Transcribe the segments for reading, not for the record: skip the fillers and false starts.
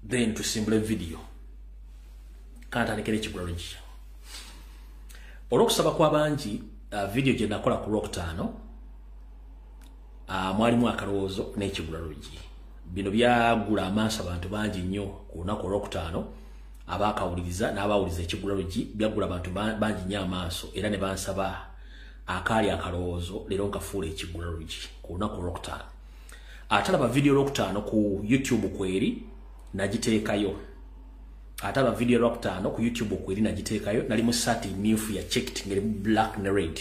then tusimbule video kantandikira ekigulalo gye olw'okusaba kw'abangi video gye nakola ku Lwokutaano mwalimu akalowoozo n'ekigulalo gye bino byagula amaaso abantu bangi nnyo ku lunaku olw'okutaano abaakawuliriza n'abawuliza ekigulalo gye byagula abantu bangi nnyo amaaso era ne bansaba akaali akalowoozo leero nkafuula ekigulalo gye ku lunaku olw'okutaano atalaba video olw'okutaano ku YouTube kweri nagiteekayo ataba video olw'okutaano ku YouTube kweri nagiteekayo nali mu sati mmyufu ya checked ngeri black ne red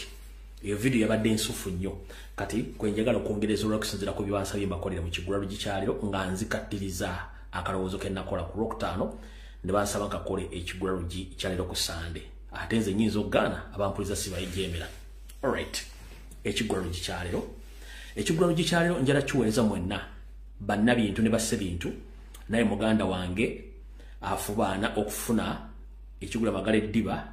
iyo video yabadde ensufu nnyo kati kwenjagala okwongereza olw'okusinziira ku byebansabye mbakolera mu kigulalo gikyaliro nga nzikattiriza akalowoozo ke nakola ku Lwokutaano ne bansaba nkakole ekigulalo gikyaliro ku Sande ate nze nnyinza okugaana abampuliza sibayijemera. Alright, ekigulalo gikyaliro njala kiweereza mwenna bannabintu ne basse bintu naye muganda wange afubaana okufuna ekigulalo eddiba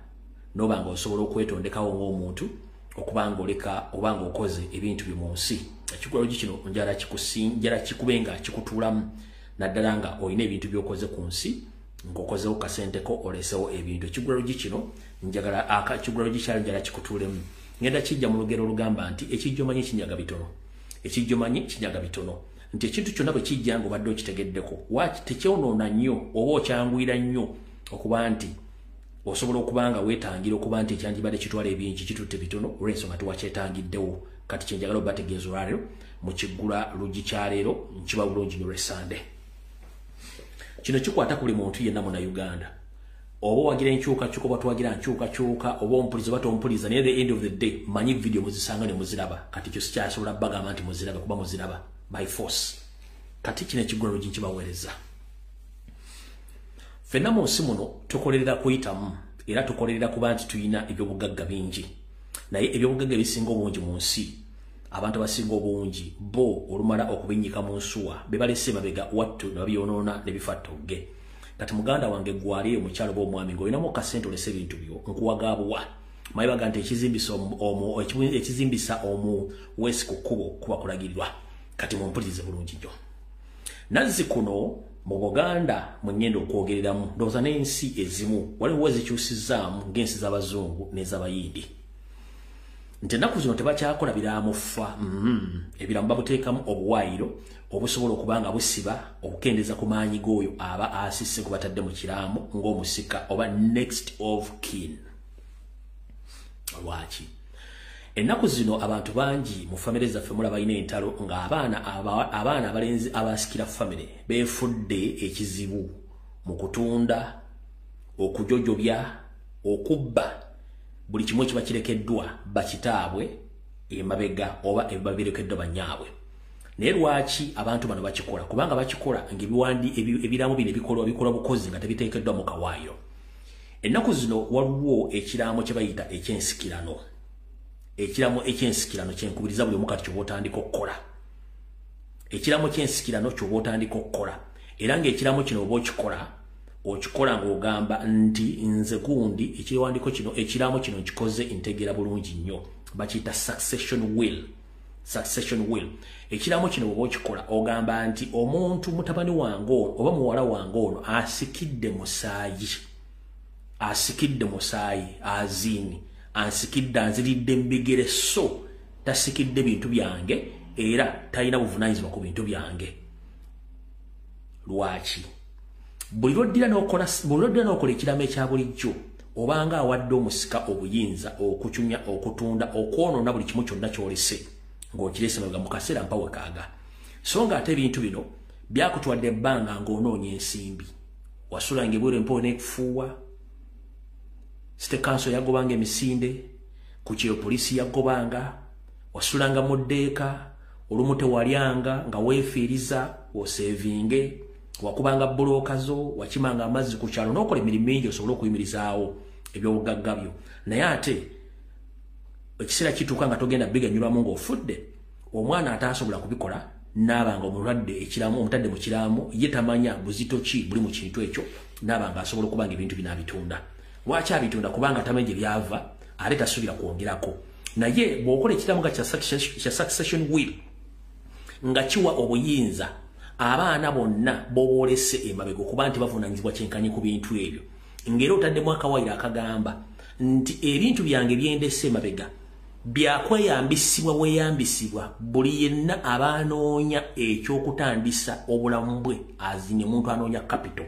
n'obanga osobola okwetondekawo ng'omuntu okubanga oleka obanga okoze ebintu byo mu nsi ekigulalo kino njala kikubenga kikutuulamu naddala nga olina ebintu by'okoze ku nsi ng'okozeho kasenteko olesewo ebintu ekigulalo kino njagala ekigulalo gikyali njala kikutuulemu ngenda kijja mu lugero olugamba nti ekijjomanyi kinyaga bitono nti ekintu kyonna bwe kijja ng'obadde okitegeddeko waaki tekyonoona nnyo oba okyanguyira nnyo okuba nti osobola okubanga weetangira okuba nti ekyandibadde kitwala ebingi kitutte bitono olw'ensonga tiwakyetangiddewo kati kyenjagala obategeeza olwaleero mu kigulalo gikyaleero nkiba bulungi nnyo lw'Esande. Kino kikwata ku buli muntu yenna muna Uganda oba wagira enkyukakyuka oba twagira nkyukakyuka oba ompuliza oba tompuliza naye the end of the day manyi video muzisanga ne muziraba kati kyo sikyasobola bagamba nti muziraba kuba muziraba by force kati kino ekigulalo nkibaweereza. Ffenna mu nsi muno tukolerera kuyitamu era tukolerera kuba nti tulina ebyobugagga bingi naye ebyobugagga ebisinga obungi mu nsi abantu abasinga obungi bo olumala okubinnyika mu nsuwa be balese mabega wattu ne babyonoona ne bifa ttogge. Kati muganda wange gwali omukyalo b'omwami ng'olinamu kasente olese ebintu byo nkuwagaabuwa maye baga nti ekizimbisa omuweesi ku kkubo kuba kulagirirwa kati mumpulirize bulungi nnyo. Nazzi kuno mu Buganda mwe ngenda okwogereramu ndowooza n'ensi ezimu waliwo zikyusizzaamu ng'ensi z'Abazungu n'ez'Abayindi nti ennaku zino tebakyakola biraamo ffa ebiramu babuteekamu obuwaayiro obusobola okuba nga busiba okukendeeza ku maanyi g'oyo aba asisse ku batadde mu kiraamu ng'omusika oba next of kin. Lwaki ennaku zino abantu bangi mu famire zaffe mula balina entalo ng'abaana abalenzi abasikira famire beefudde ekizibu mu kutunda okujojobya okubba buli kimu ekiba kirekeddwa bakitaabwe emabega oba ebibabirekeddwa bannyaabwe. Naye lwaki abantu bano bakikola kubanga bakikola ng'ebiraamo bino bikola bukozi nga tebiteekeddwa mu kawaayiro. Ennaku zino waliwo ekiraamo kye bayita ekyensikirano. Ekiraamo ekyensikirano kyenkubiriza buli omu kati ky'oba otandika okukola. Ekiraamo ky'ensikirano ky'oba otandika okukola era ng'ekiraamo kino oba okikola ng'ogamba nti nze gundi ekiwandiiko kino ekiraamo kino nkikoze ntegeera bulungi nnyo bakiyita succession will. Ekiraamo kino oba okikola ogamba nti omuntu mutabani wange ono oba muwala wange ono asikidde musaayi aziini ansikidde anziridde mbigere so tasikidde bintu byange era talina buvunaanyizibwa ku bintu byange. Lwaki buli lwoddira n'okola ekiraamo ekya bulijjo obanga awadde omusika obuyinza okucunya okutunda okwonoona buli kimu kyonna ky'olese ng'okirese mabega mu kaseera mpawe kaaga so nga ate ebintu bino byakutwadde ebbanga ng'onoonya ensimbi wasulanga ebweru empewo n'ekufuuwa site kanso yagobanga emisinde ku kiro poliisi yagobanga wasulanga mu ddeeka olumu tewalyanga nga weefiiriza oseevinge wakubanga bulooka zo wakimanga amazzi ku kyalo n'okola emirimu mingi osobole okuyimirizaawo ebyobugagga byo naye ate ekiseera kituuka nga togenda biganyulwamu ng'ofudde omwana ataasobola kubikola n'abanga omutadde mu kiraamu ye tamanya buzito ki buli mu kintu ekyo n'abanga asobola okubanga ebintu binaabitunda. Lwaki abitunda? Kubanga tamanyi gye byava ate tasuubira kwongerako. Naye bw'okola ekiraamu nga kya succession will nga kiwa obuyinza abaana bonna bobolese emabego kuba nti bavunanyizibwa kyenkanyi ku bintu ebyo ngero otaddemu akawayiro akagamba nti ebintu byange byendese emabega byakweyambisibwa bweyambisibwa buli yenna abanoonya ekyokutandisa obulamu bwe azinye omuntu anoonya capital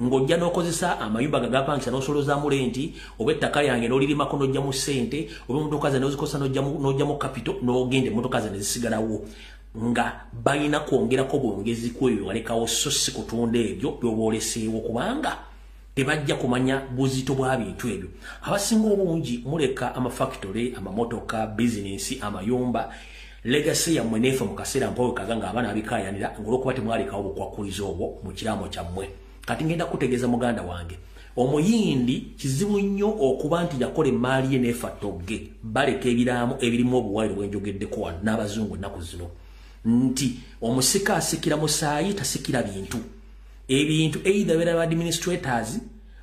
ng'ojja n'okozesa amayumba gagapangisa n'osolozaamu lenti oba ettaka lyange n'olirimako n'ojjamu ssente oba emmotoka ze n'ozikosa n'ojjamu capital n'ogenda emmotoka ze ne zisigalawo nga balina kwongerako bwongezi ku ebyo walekawo so si kutunda ebyo by'obwoleseewo kubanga tebajja kumanya buzito bwa bintu ebyo abasinga obungi muleka amafactory amamotoka bizinesi amayumba legacy yammwe neefe mu kaseera mpawo kaga ng'abaana abikaayanira ng'olwokuba temwalekawo obukwakulizo obwo mu kiraamo kyammwe kati ngenda kutegeeza muganda wange omuyindi kizibu nnyo okuba nti yakola emaali ye neefa togge baleka ebiraamo ebirimu obuwaliro bwenjogeddeko wano n'abazungu ennaku zino nti omusika asikira musaayi tasikira bintu ebintu either bera administrators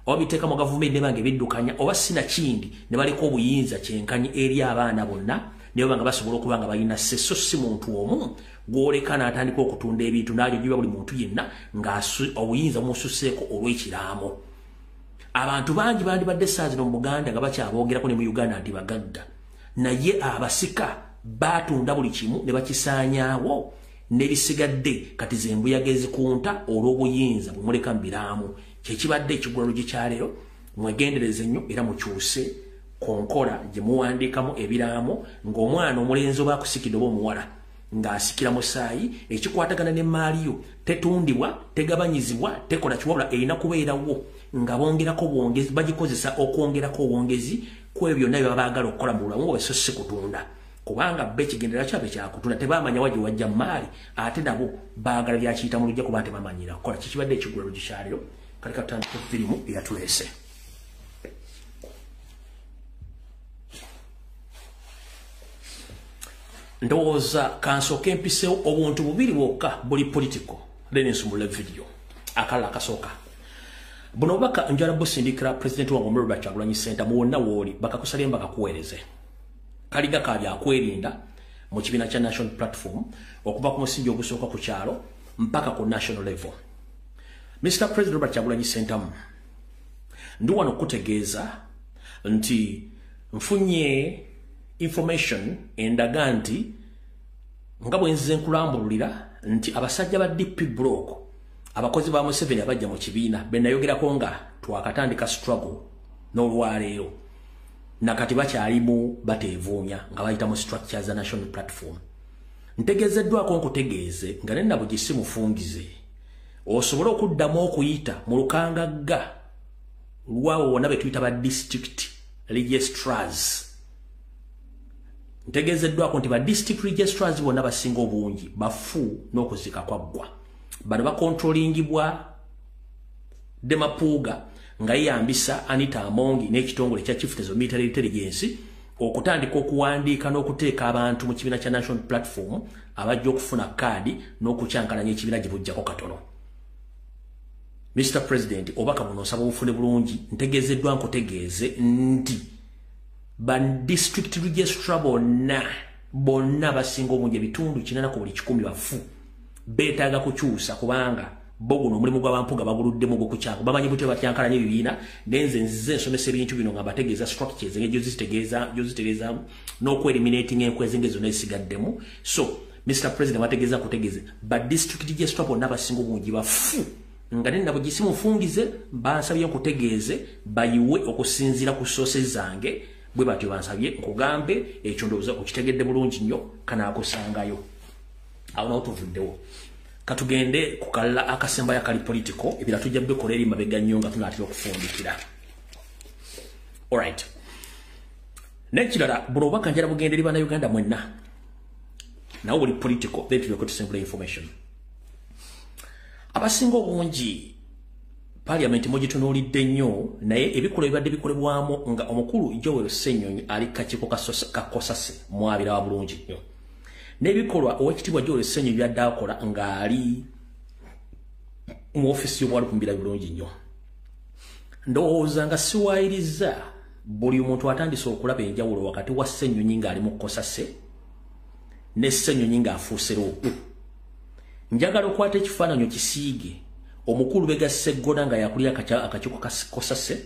oba biteeka mu gavumenti ne bange biddukanya oba sina kindi ne baleka obuyinza kyenkanyi eri abaana bonna ne banga basobola okuba nga balina seso si muntu omu gwoleka n'atandika okutunda ebintu n'ajogiba buli muntu yenna obuyinza mususeeko olw'ekiraamo abantu bangi bandibadde essaazi no mu Buganda nga bakyabogerako ne mu Uganda nti bagagga naye abasika batunda buli kimu ne bakisaanyaawo n'ebisigadde kati ze mbuyaga ezikunta olw'obuyinza bumuleka mu biraamu kyekibadde ekigulano gyekyaleero mwegendereze nnyo era mukyuse konkola gye muwandiikamu ebiraamu ng'omwana omulenzi oba akusikidde oba omuwala ng'asikira musaayi ekikwatagana n'emaali yo tetundibwa tegabanyizibwa tekola kiwabula erina kubeerawo nga bongerako bwongezi bagikozesa okwongerako obwongezi ku ebyo byonna bye babaagala okukola mu bulamu bwabwe so si kutunda kubanga be kigendera kyabe kyakutunda tebamanya waje wajja maali ate nabo baagala byakiyita mu lujja kuba tebamanyira kola kikibadde ekigulalo gikyaliro kali katandika firimu eyatulese ndowooza kansooka empisewo obuntu bubiri bwokka buli political then nsumula video akala akasooka buno obubaka njala busindikira president wange Robert Kyagulanyi Ssentamu mwonna wooli bakakusalye bakakuweereze kaliga kabyakwerinda mu kibiina kya national platform okuva ku musingi ogusooka ku kyalo mpaka ku national level. Mr. President Robert Kyagulanyi Ssentamu ndi wano kutegeeza nti nfunye information endaga nti nga bwe nzize nkulambulira nti abasajja ba DP block abakozi ba Museveni abajja mu kibiina benayogerako nga twakatandika struggle n'olwaleero nakati bakyalimu bateevuunya nga bayita mu structure za national platform. Ntegeezeddwako nkutegeeze nga nenna bugisi mufungize osobola okuddamu okuyita mu lukangagga lwawo wonna be tuyita ba district registrars. Ntegeezeddwako nti ba district registrars bonna basinga obungi bafu n'okuzika kwaggwa bano bakontrolingibwa Demapuga nga yeyambisa Anita Amongi n'ekitongole kya Chiefs of Military Intelligence okutandika okuwandiika n'okuteeka abantu mu kibiina kya national platform abajja okufuna kaadi n'okukyankalanya ekibiina gye bujjako katono. Mr. President obaka buno osaba obufune bulungi ntegeezeddwa nkutegeeze nti ba district registrar bonna basinga obungi ebitundu 4 ku buli 100 bafu beetaaga kukyusa kubanga boguno omulimu gw'abampuga baguluddemu ogw'okukyanga bamanyi butyo batyankalanya ebibiina nenze nzize nsomesa ebintu bino nga bategeeza structures engeri gyozitegeeza n'okweliminating enkwezi ngezo n'ezisigaddemu. So Mr. President bategeeza kutegeeze ba district registrar bonna basinga obungi bafu nga nenna bugisi mufungize bansabye nkutegeeze bayiwe okusinziira ku sources zange bwe batyo bansabye nkugambe ekyo ndowooza okitegedde bulungi nnyo kanaakusangayo awo nawo tuvuddewo katugende kukalla akasembayo akali political ebira tujja bikola eri mabega nnyo nga tunaatera okufundikira. Alright, nekirala buno obubaka njala bugenda eri bannayuganda mwenna nawo buli political then tulyoke tusembula information. Abasinga obungi Parliament mugitunuulidde nnyo naye ebikola ebibadde bikolebwamu nga omukulu Joel Ssenyonyi ali kakiiko kakosase mwabira wa bulungi nnyo n'ebikolwa owekitiibwa Joel Ssenyonyi byadde akola ng'ali mu ofisi y'obwalukumbira bulungi nnyo. Ndowooza nga siwaayiriza buli omuntu atandise okulaba enjawulo wakati wa Ssenyonyi ng'ali mu kkosase ne Ssenyonyi ng'afuuse loopu njagala okwata ekifaananyi kisiige omukulu Lubega Sseggona nga yakulira akakiiko ka Kosase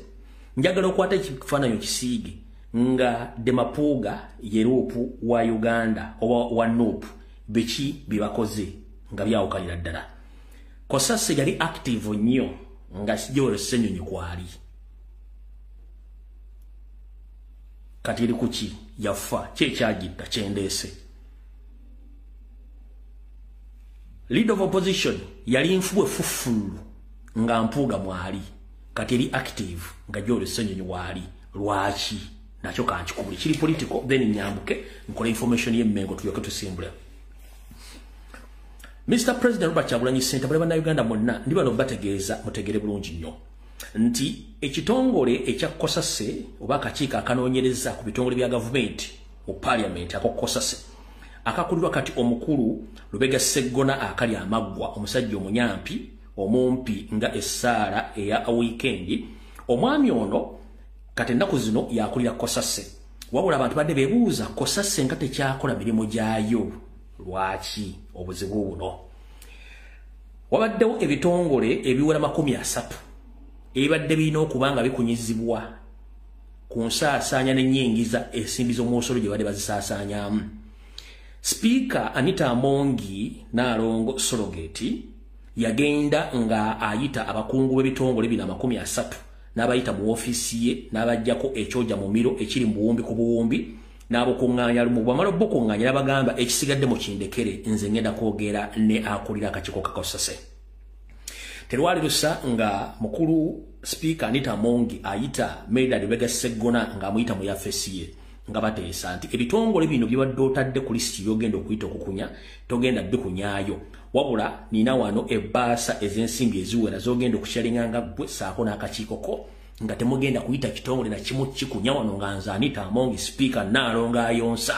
njagala okwata ekifaananyi kisiige nga Demapuga yerupu wa Uganda oba wa Nuupu biki bibakoze nga byawukalira ddala Kosase yali active nnyo nga Joel Ssenyonyi kwali kati eri kuki yafa kyekyagidda kyendeese leader of opposition yali nfuwe fufulu nga Mpuuga mwali kati eri active nga Joel Ssenyonyi wali lwaki nakyo kankikubuli kiri political then nyambuke nkola information y'emmengo tuyoke tusimbule Mr. President Robert Kyagulanyi Ssentamu bana Uganda monna ndi bano bategeeza mutegere bulungi nnyo nti ekitongole ekya Kosase oba akakiiko akanoonyereza ku bitongole bya gavumenti mu parliament ako Kosase akakulirwa kati omukulu Lubega Sseggona akali amaggwa omusajja omunyampi omumpi nga essaala eya weekend omwami ono kati ennaku zino yakulira Kosase wabula abantu badde beebuuza Kosase nga tekyakola mirimu gyayo lwaki obuzibu buno wabaddewo ebitongole ebiwera 30 ebibadde birina okuba nga bikunyizibwa ku nsaasaanya n'ennyingiza ensimbi z'omusolo gye badde bazisaasaanyaamu Speaker Anita Amongi Nalongo Sorogeti yagenda nga ayita abakungu b'ebitongole 30 n'abayita mu ofiisi ye n'abajjako ekyoja mu miro ekiri mu buwumbi ku buwumbi n'abokuŋŋaanya lumu bwamala obukuŋŋaanya n'abagamba ekisigadde mu kindekere nze ngenda kwogera ne akulira akakiiko ka Kosase terwali lusa nga mukulu Speaker Anita Amongi ayita Maida Lubega Sseggona nga amuyita mu yafeesi ye nga bateesa nti ebitongole bino byebadde otadde ku lisiti y'ogenda okuyita okukunya togenda bikunyaayo wabula nina wano ebbaasa ez'ensimbi eziwera z'ogenda okushalinga nga ggwe saako n'akakiiko ko nga temugenda kuyita kitongole na kimu kikunya wano nga nze Anita Amongi Speaker Nalonga ayonsa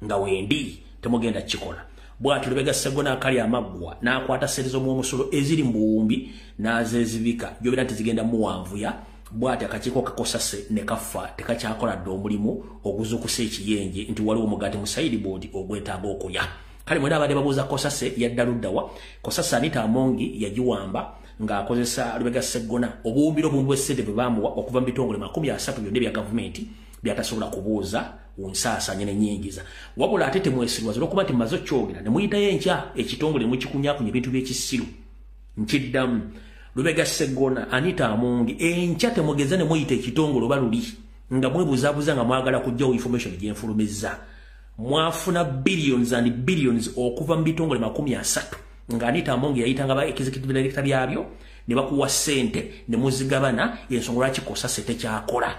nga wendi temugenda kikola bw'ati Lubega Sseggona akali amaggwa n'akwata ssente z'omwomusolo eziri mu buwumbi n'azeezibika gy'obeera nti zigenda muwanvuya bw'ati akakiiko ka Kosase ne kafa tekakyakola dda omulimu oguzukusa ekiyenje nti waliwo omugaati mu sideboard ogwetaaga okulya kale mwena abadde babuuza Kosase yadda luddawa Kosase Anita Amongi yagiwamba ng'akozesa Lubega Sseggona obuwumbiro obumbi bw'essente bwe baamuwa okuva mu bitongole 30 byonna ebya gavumenti byatasobola kubuuza unsaasaanya n'ennyingiza wabula ate temwesirwa olw'okuba nti mmaze okyogera ne muyitayo enkya ekitongole mukikunyakunya ebintu by'ekisiru nkiddamu Lubega Sseggona Anita Amongi enkya temugeza ne muyita ekitongole oba luli nga mwebuzaabuza nga mwagala kujjawo information gyenfulumizza mwafuna billions and billions okuva mu bitongole 30 nga Anita Amongi yayitanga ba executive director byabyo ne bakuwa ssente ne muzigabana ensonga lwaki Kosase tekyakola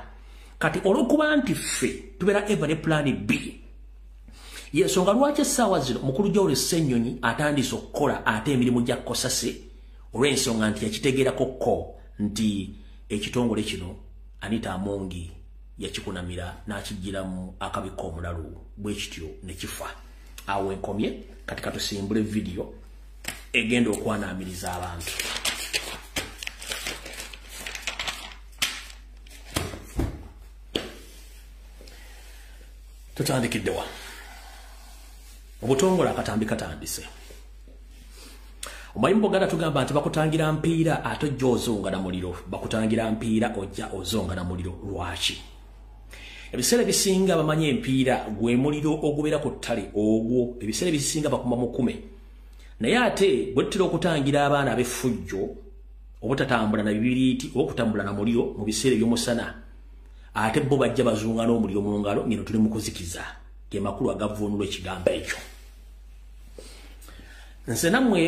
kati olw'okuba nti ffe tubeera eva ne plan B yensonga lwaki essaawa zino mukulu Joel Ssenyonyi atandise okukola ate emirimu gya Kosase olw'ensonga nti yakitegeerako ko nti ekitongole kino Anita Amongi yakikunamira n'akigiramu akabiko omulalu bwe kityo ne kifa awo enkomye kati katusimbule video egenda okwanaamiriza abantu tutandikiddewa obutongole akatambi katandise omanyi mu Buganda tugamba nti bakutangira mpiira ate ojja ozonga na muliro bakutangira mpiira ojja ozonga na muliro lwaki ebiseera bisinga bamanyi empiira gwe muliro ogubeera ku ttale ogwo ebiseera bisinga bakuma mu 10 naye ate bwe tutera okutangira abaana ab'effujjo obutatambula na bibiriiti okutambula na muliro mu biseera by'omusana ate bo bajja bazunga n'omuliro mu ngalo ngeno tuli mu kuzikiza ge makulu agavuunulwa ekigambo ekyo nze nammwe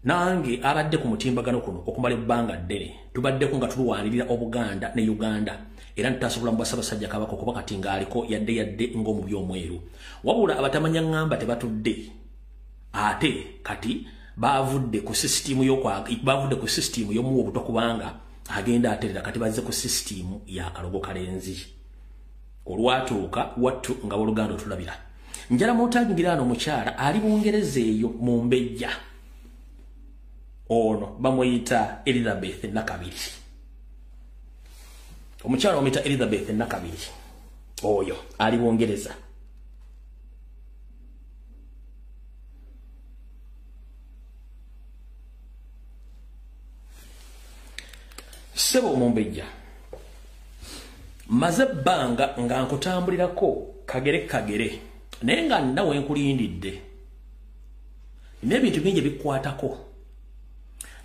nange abadde ku mutimbagano kuno okumala ebbanga ddene tubaddeko nga tulwanirira Obuganda ne Uganda era ntitasobola mu Ssaabasajja Kabaka okuba kati ng'aliko yadde ng'omubi omweru wabula abatamanya ngamba tebatudde ate kati bavudde ku system y'omuwa obuto kubanga agenda aterera kati bazze ku system ya kalogo kalenzi olwatuuka wattu nga Oluganda otulabira njala mutangirano omukyala ali Bungereza eyo mu Mbejja ono bamuyita Elizabeth Nakabiri omukyala omuyita Elizabeth Nakabiri oyo ali Bungereza Sebo Mumbejja maze banga nga nkutambulirako kagere naye nga nawe nkulindidde n'ebintu bingi bikwatako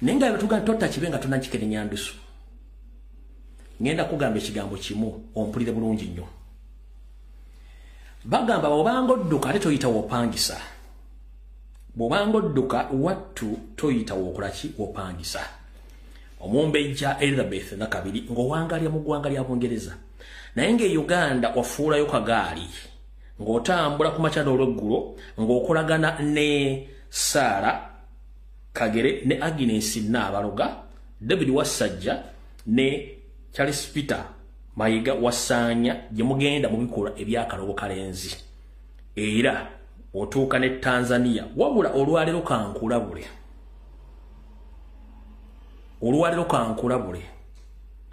naye nga bituga tota kibenga tunakikene nyandusu ngenda kugamba ekigambo kimu ompulire bulungi nnyo bagamba bw'obanga odduka ate toyita wopangisa bw'obanga odduka wattu toyita wokolaki wopangisa Omumbejja Elizabeth nakabiri ng'owangalya mu ggwanga lya Bungereza naye nga Uganda wafuulayo kagaali ng'otambula ku makya n'olweggulo ng'okolagana ne Sarah Kagere ne Agnes Nabaloga David Wasajja ne Charles Peter Mayiga Wasanya gye mugenda mu bikolwa ebyakalobo kalenzi era otuuka ne Tanzania wabula olwalero kankulabule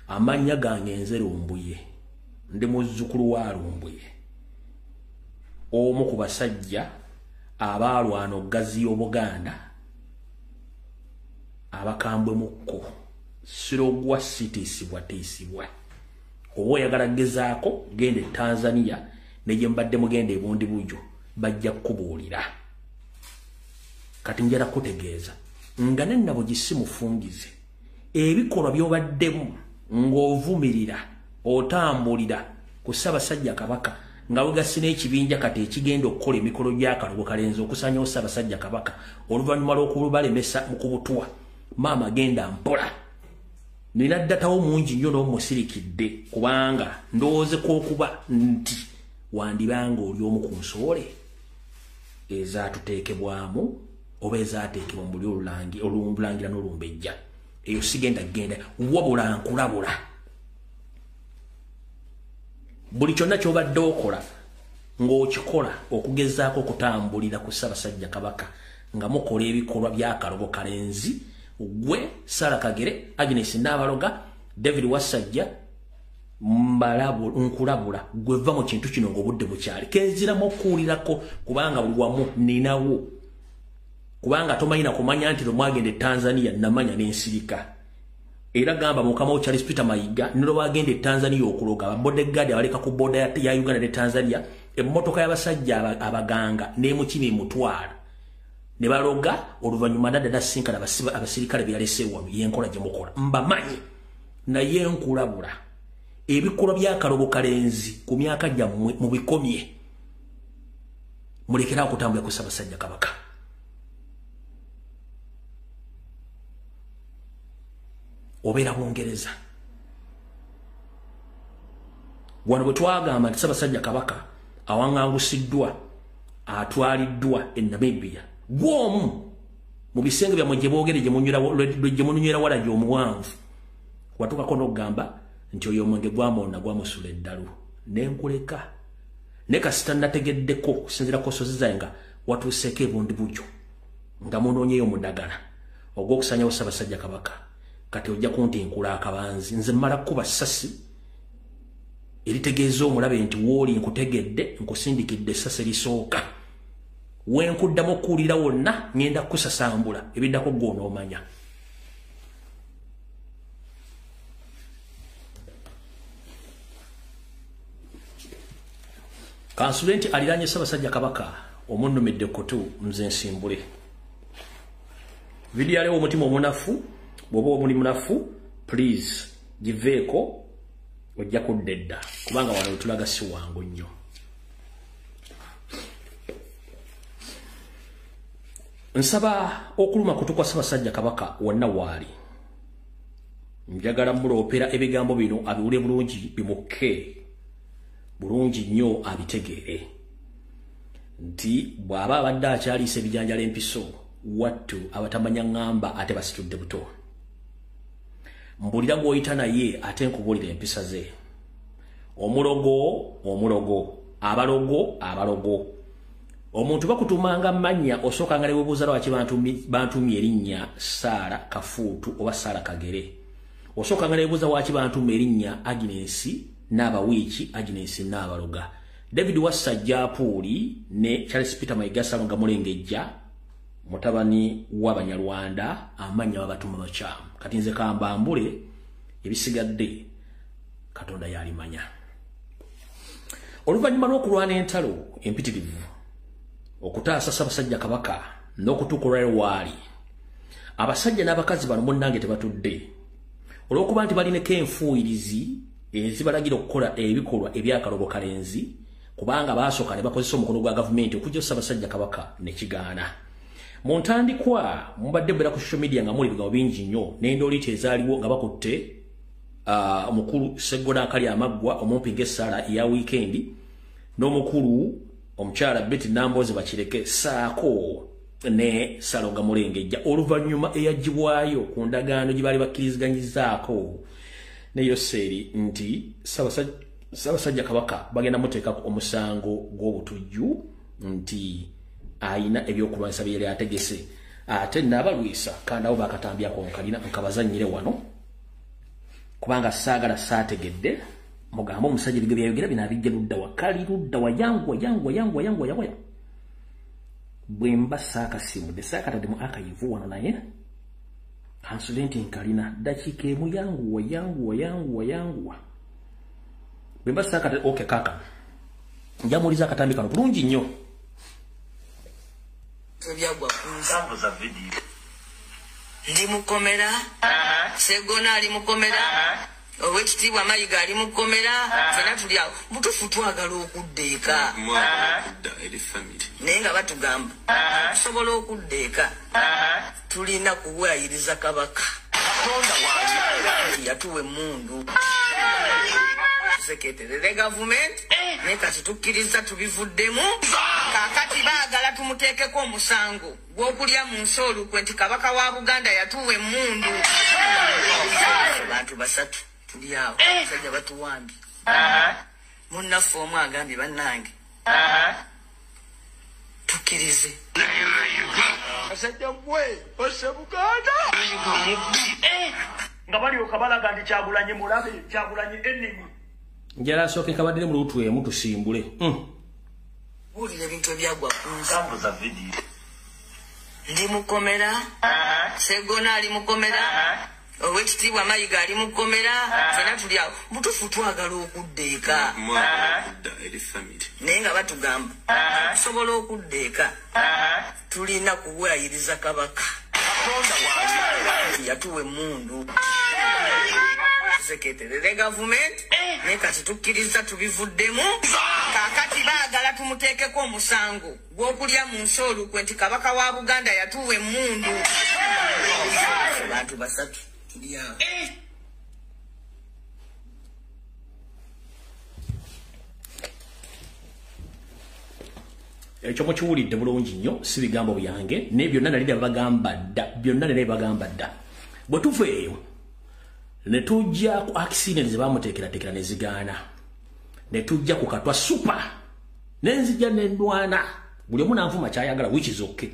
amannya gange nze Lumbuye ndi muzzukulu wa Lumbuye omu ku basajja abaalwana oggazi y'Obuganda abakambwe mukko sirogwa sitiisibwa oba oyagala gezaako gende Tanzania ne gye mbadde mugenda ebundi bujjo bajja kukubuulira kati njala kutegeeza nga nennabo gisimufungize ebikolwa by'obaddemu ng'ovumirira otambulira ku Ssaabasajja Kabaka nga wegasina ekibinja kati ekigenda okukola emikolo gy'akalobo kalenzi okusanyawo Ssaabasajja Kabaka oluvannyuma lw'okubalemesa mu kubutwa maama genda mpola nina ddatawo mungi nnyo n'omusirikidde kubanga ndoozeko okuba nti wandibanga oli omu ku nsoole ezaatuteekebwamu oba ezaateekebwa mu buli olulangira n'Olumbejja eyo sigenda genda wabula nkulabula buli kyonna ky'obadde okola ng'okikola okugezaako okutambulira ku Ssaabasajja Kabaka nga mukola ebikolwa by'akalobo kalenzi gwe Sarah Kagere Agnes Nabaloga David Wasajja nkulabula gwe va mu kintu kino ng'obudde bukyali kenziramu okuwulirako kubanga buli wamu ninawo kubanga tomanyina kumanya nti lwemwagende Tanzania namanya n'ensirika era gamba mukama wo Charles Peter Mayiga nilo bagende Tanzania okuloga ababodegaadi abaleka ku boda ya Uganda ne Tanzania emmotoka y'abasajja abaganga n'emukimi emutwala ne baloga oluvannyuma nadda sinkana abasirikale byalese wano yenkola gye mukola mbamanyi naye nkulabula ebikolwa by'akalobo kalenzi ku myaka gyammwe mu bikomye mulekera okutambula ku Ssaabasajja Kabaka obeera Bungereza wano bwe twagamba nti Ssaabasajja Kabaka awaŋŋangusiddwa atwaliddwa e Namibia gwomu mu bisenge byammwe gye boogere gye munywera wala gy'omuwanvu watuukako n'okugamba nti oyo omwenge gwamwonna gwamusula eddalu nenkuleka ne kasita nategeddeko okusinziira ku nsozi zange nga watuuseeko ebundi bujjo nga munoonyeyo muddagala ogw'okusanyawo Ssaabasajja Kabaka kati ojja kuntinkula akabanzi nze mmala kuba ssasi eritegeeza omulabe nti wooli nkutegedde nkusindikidde essasi erisooka wenkuddamu okuwulira wonna ngenda kusasambula ebiddako gw'onoomanya kansule nti aliraanye Ssaabasajja Kabaka omunnumidde kutu nze nsimbule vidiyo aliwo omutima omunafu bw'oba omuli munafu please giveeko ojja kudda edda kubanga wano wetulaga si wangu nnyo nsaba okuluma kutu kwa Ssaabasajja Kabaka wonna waali njagala muloopera ebigambo bino abiwule bulungi bimukke bulungi nnyo abitegeere nti bw'aba abadde akyaliisa ebijanjala empiso wattu abatamanya ŋŋamba ate basitudde buto mbulira gw'oyita naye ate nkubuulira empisa ze omulogo abalogo omuntu bakutumanga mannya osooka nga ne weebuuza lwaki bantumye erinnya Sarah Kafuutu oba Sarah Kagere osooka nga ne weebuuza lwaki bantumye erinnya Agnes Nabawiiki Agnes Nabaloga David Wasajja Apuuli ne Charles Peter Mayiga Salonga Mulengejja mutabani w'Abanyarwanda amannya babatuma bakyamu kati nze kambambule ebisigadde Katonda yalimanya. Oluvannyuma lw'okulwana entalo empitirivu okutaasa Ssaabasajja Kabaka n'okutuuka olwali abasajja n'abakazi bano munnange tebatudde olw'okuba nti balineko enfuuyirizi ezibalagira okukola ebikolwa ebyakalobo kalenzi kubanga baasooka ne bakozesa omukono gwa gavumenti okujja Ssaabasajja Kabaka ne kigaana. Mu ntandikwa mubadde bwera ku social media nga muli bigambo bingi nnyo n'endooliito ezaaliwo nga bakutte omukulu Sseggona Akali Amaggwa omumpi ng'essaala ya wiikendi n'omukulu omukyala Betty Namboze Bakireke saako ne Salonga Mulengejja oluvannyuma eyagibwayo ku ndagaano gye baali bakkiriziganyizaako ne Yoseri nti Ssaabasajja Kabaka bagenda muteekako omusango gw'obutujju nti ayina ebyokulwanyisa bye yali ategese ate n'abalwisa kandi abo bakatambyako nkalina nkabazannyire wano kubanga saagala saategedde mugamba omusajja ebigere byayogera bino abijja ludda wakali ludda wayangwa bwe mba saakasimudde saakatadde mu akayivu wano naye kansulenti nkalina dakiika emu yanguwa bwe mba saakatadde oke kaka njamuliza akatambi kano bulungi nnyo ndi mukomera Sseggona ali mukomera Oweekitiibwa Mayiga ali mukomera fena tuli awo butufu twagala okuddeeka naye nga batugamba tusobola okuddeeka tulina kuwayiriza Kabaka yatuwa emmundu tuseketerere gavumenti naye kati tukkiriza tubivuddemu kakati baagala tumuteekeko omusango gw'okulya mu nsi olukwe nti Kabaka wa Buganda yatuwa emmundu. Abantu basatu tuli awo abasajja batuwambye munnaffe omu agambye bannange tukkirize basajja gwe ose Buganda nga balyoka balaga nti Kyagulanyi mulabe Kyagulanyi ennimi njala asooke kabadde mu lutu emu tusimbule buulira ebintu ebyagwa ku nsambuza vidiyo ndi mukomera Sseggona ali mukomera Oweekitiibwa Mayiga ali mukomera fena tuli awo butufu twagala okuddeeka naye nga batugamba tusobola okuddeeka tulina kuwayiriza Kabaka yatuwa emmundu tuseketerere gavumenti naye kati tukkiriza tubivuddemu kakati baagala tumuteekeko omusango gw'okulya mu nsi olukwe nti Kabaka wa Buganda yatuwa emmundu. Abantu basatu tuli awo ekyo mukiwulidde bulungi nnyo si bigambo byange naye byonna nali bagamba dda bwe tuva eyo ne tujja ku accident ze bamuteekerateekera ne zigaana ne tujja ku Katwa super nenzija n'endwana buli omu nanvuma kyayagala which is okay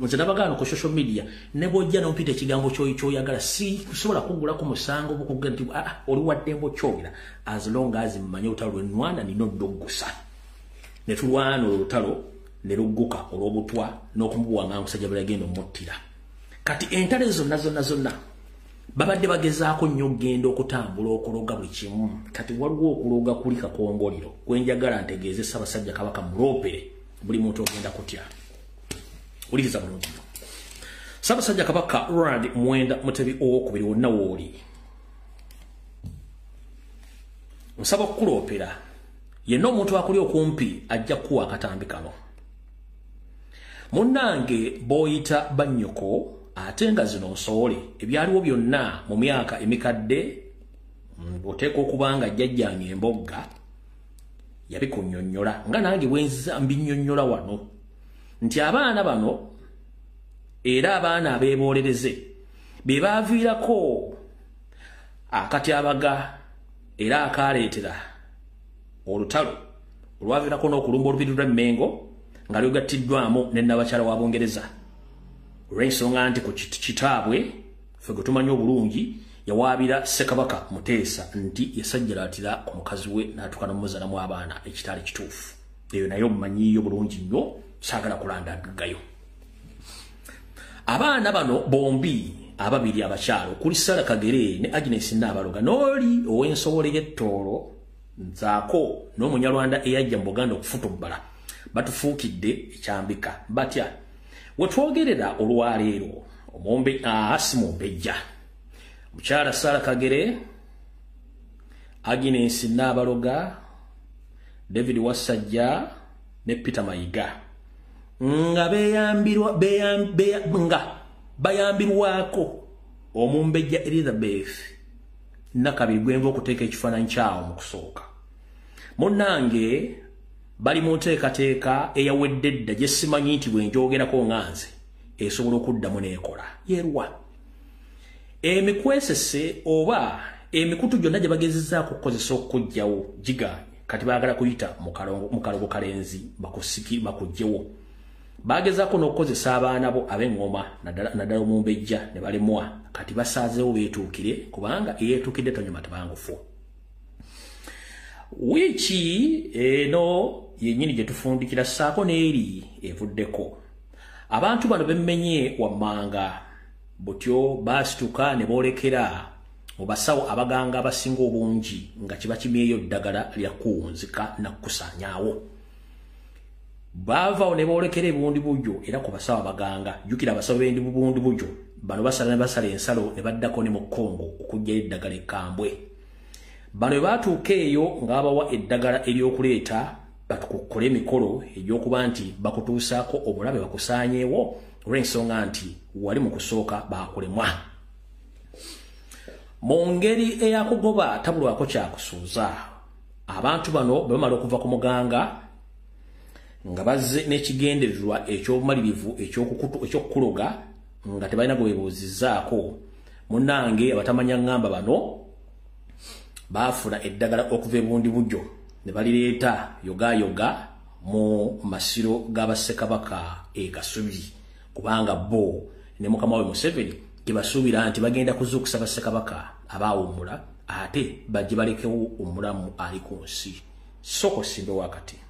nze nabagaano ku social media ne bw'ojja n'ompita ekigambo ky'oyagala si kusobola kuggulako musango bukuga nti oli waddembo kyogera as long as mmanyi olutalo lw'ennwana nina oddoggusa ne tulwana olutalo ne lugguka olw'obutwa n'okumubuwanga omusajja bwe yagenda omuttira kati entale zonna babadde bagezaako nnyo okgenda okutambula okuloga buli kimu kati waliwo okuloga kuli kakongoliro kwenjagala ntegeeze Ssaabasajja Kabaka muloopere buli muntu ogenda kutya uliriza bulungi Ssaabasajja Kabaka Ronald Muwenda Mutebi owokubiri wonna wooli nsaba okukuloopera yenna omuntu akuli okumpi ajja kuwa akatambi kano munnange b'oyita bannyoko ate nga zino nsowole ebyaliwo byonna mu myaka emikadde oteeka okuba nga jjajjange embogga yabikunnyonnyola nga nange bwenza mbinnyonnyola wano nti abaana bano era abaana abeebolereze be baaviirako akatyabaga era akaleetera olutalo olwaviirako n'okulumba olubiri lw'Emmengo nga lugattiddwamu ne nnabakyala wa Bungereza olw'ensonga nti ku kitaabwe ffe gwe tumanyi obulungi yawaabira Ssekabaka Muteesa nti yasajjalaatira ku mukazi we n'atuuka n'omuzalamu abaana ekitaali kituufu eyo naye omumanyiiyo bulungi nnyo saagala kulandagayo abaana bano bombi ababiri abakyalo kuli Sarah Kagere ne Agnes Nabaloga noli ow'ensobole y'ettolo nzaako n'omunyarwanda eyajja mu Buganda okufutumbala batufuukidde ekyambika batya wetwogerera olwaleero omumbe Mumbejja mukyala Sarah Kagere Agnes Nabaloga David Wasajja ne Peter Mayiga nga bayambirwako Omumbejja Elizabeth nakabiri gwenva okuteeka ekifaananyi kyawo mu kusooka munnange bali mu nteekateeka eyawedde dda gye simanyi nti bwe njogerako nganze esobola okuddamu n'ekola yerwa emikwesese oba emikutu gyonna gye bagezezzaako okukozesa okujjawo gigaanye kati baagala kuyita mu kalongo kalenzi bakugjewo bagezaako n'okukozesa abaana bo ab'eŋŋoma naddala Omumbejja ne balemwa kati basaazeewo beetuukire kubanga eyeetuukidde tonyuma tabangufu wiiki eno yennyini gye tufundikira ssaako n'eri evuddeko abantu bano bemmenye wammanga butyo baasituka ne boolekera mu basawo abaganga abasinga obungi nga kiba kimyeyo ddagala lya kuwunzika na kusaanyaawo baavaawo ne boolekera ebundi bujjo era ku basawo abaganga jjukira abasawo b'endi bubundi bujjo bano basala ne basala ensalo ne baddako ne mu Kongo okuggyayo eddagala ekkambwe bano bwe baatuuka eyo ng'abawa eddagala ery'okuleeta batukukole emikolo egy'okuba nti bakutuusaako obulabe bakusaanyeewo olw'ensonga nti wali mu kusooka baakulemwa mu ngeri eyakugoba tabulwako kyakusuuza abantu bano bwe bamala okuva ku muganga nga bazze n'ekigendererwa eky'obumalirivu eky'okukuloga nga tebalina gwe beebuuzizzaako munnange abatamanya ŋŋamba bano baafuna eddagala okuva ebundi bujjo ne balireeta yogayoga mu masiro g'abassekabaka e Kasubi kubanga bo ne mukama we Museveni gye basuubira nti bagenda kuzuukusa bassekabaka abaawummula ate bajje balekewo omulamu ali ku nsi soko simbe wakati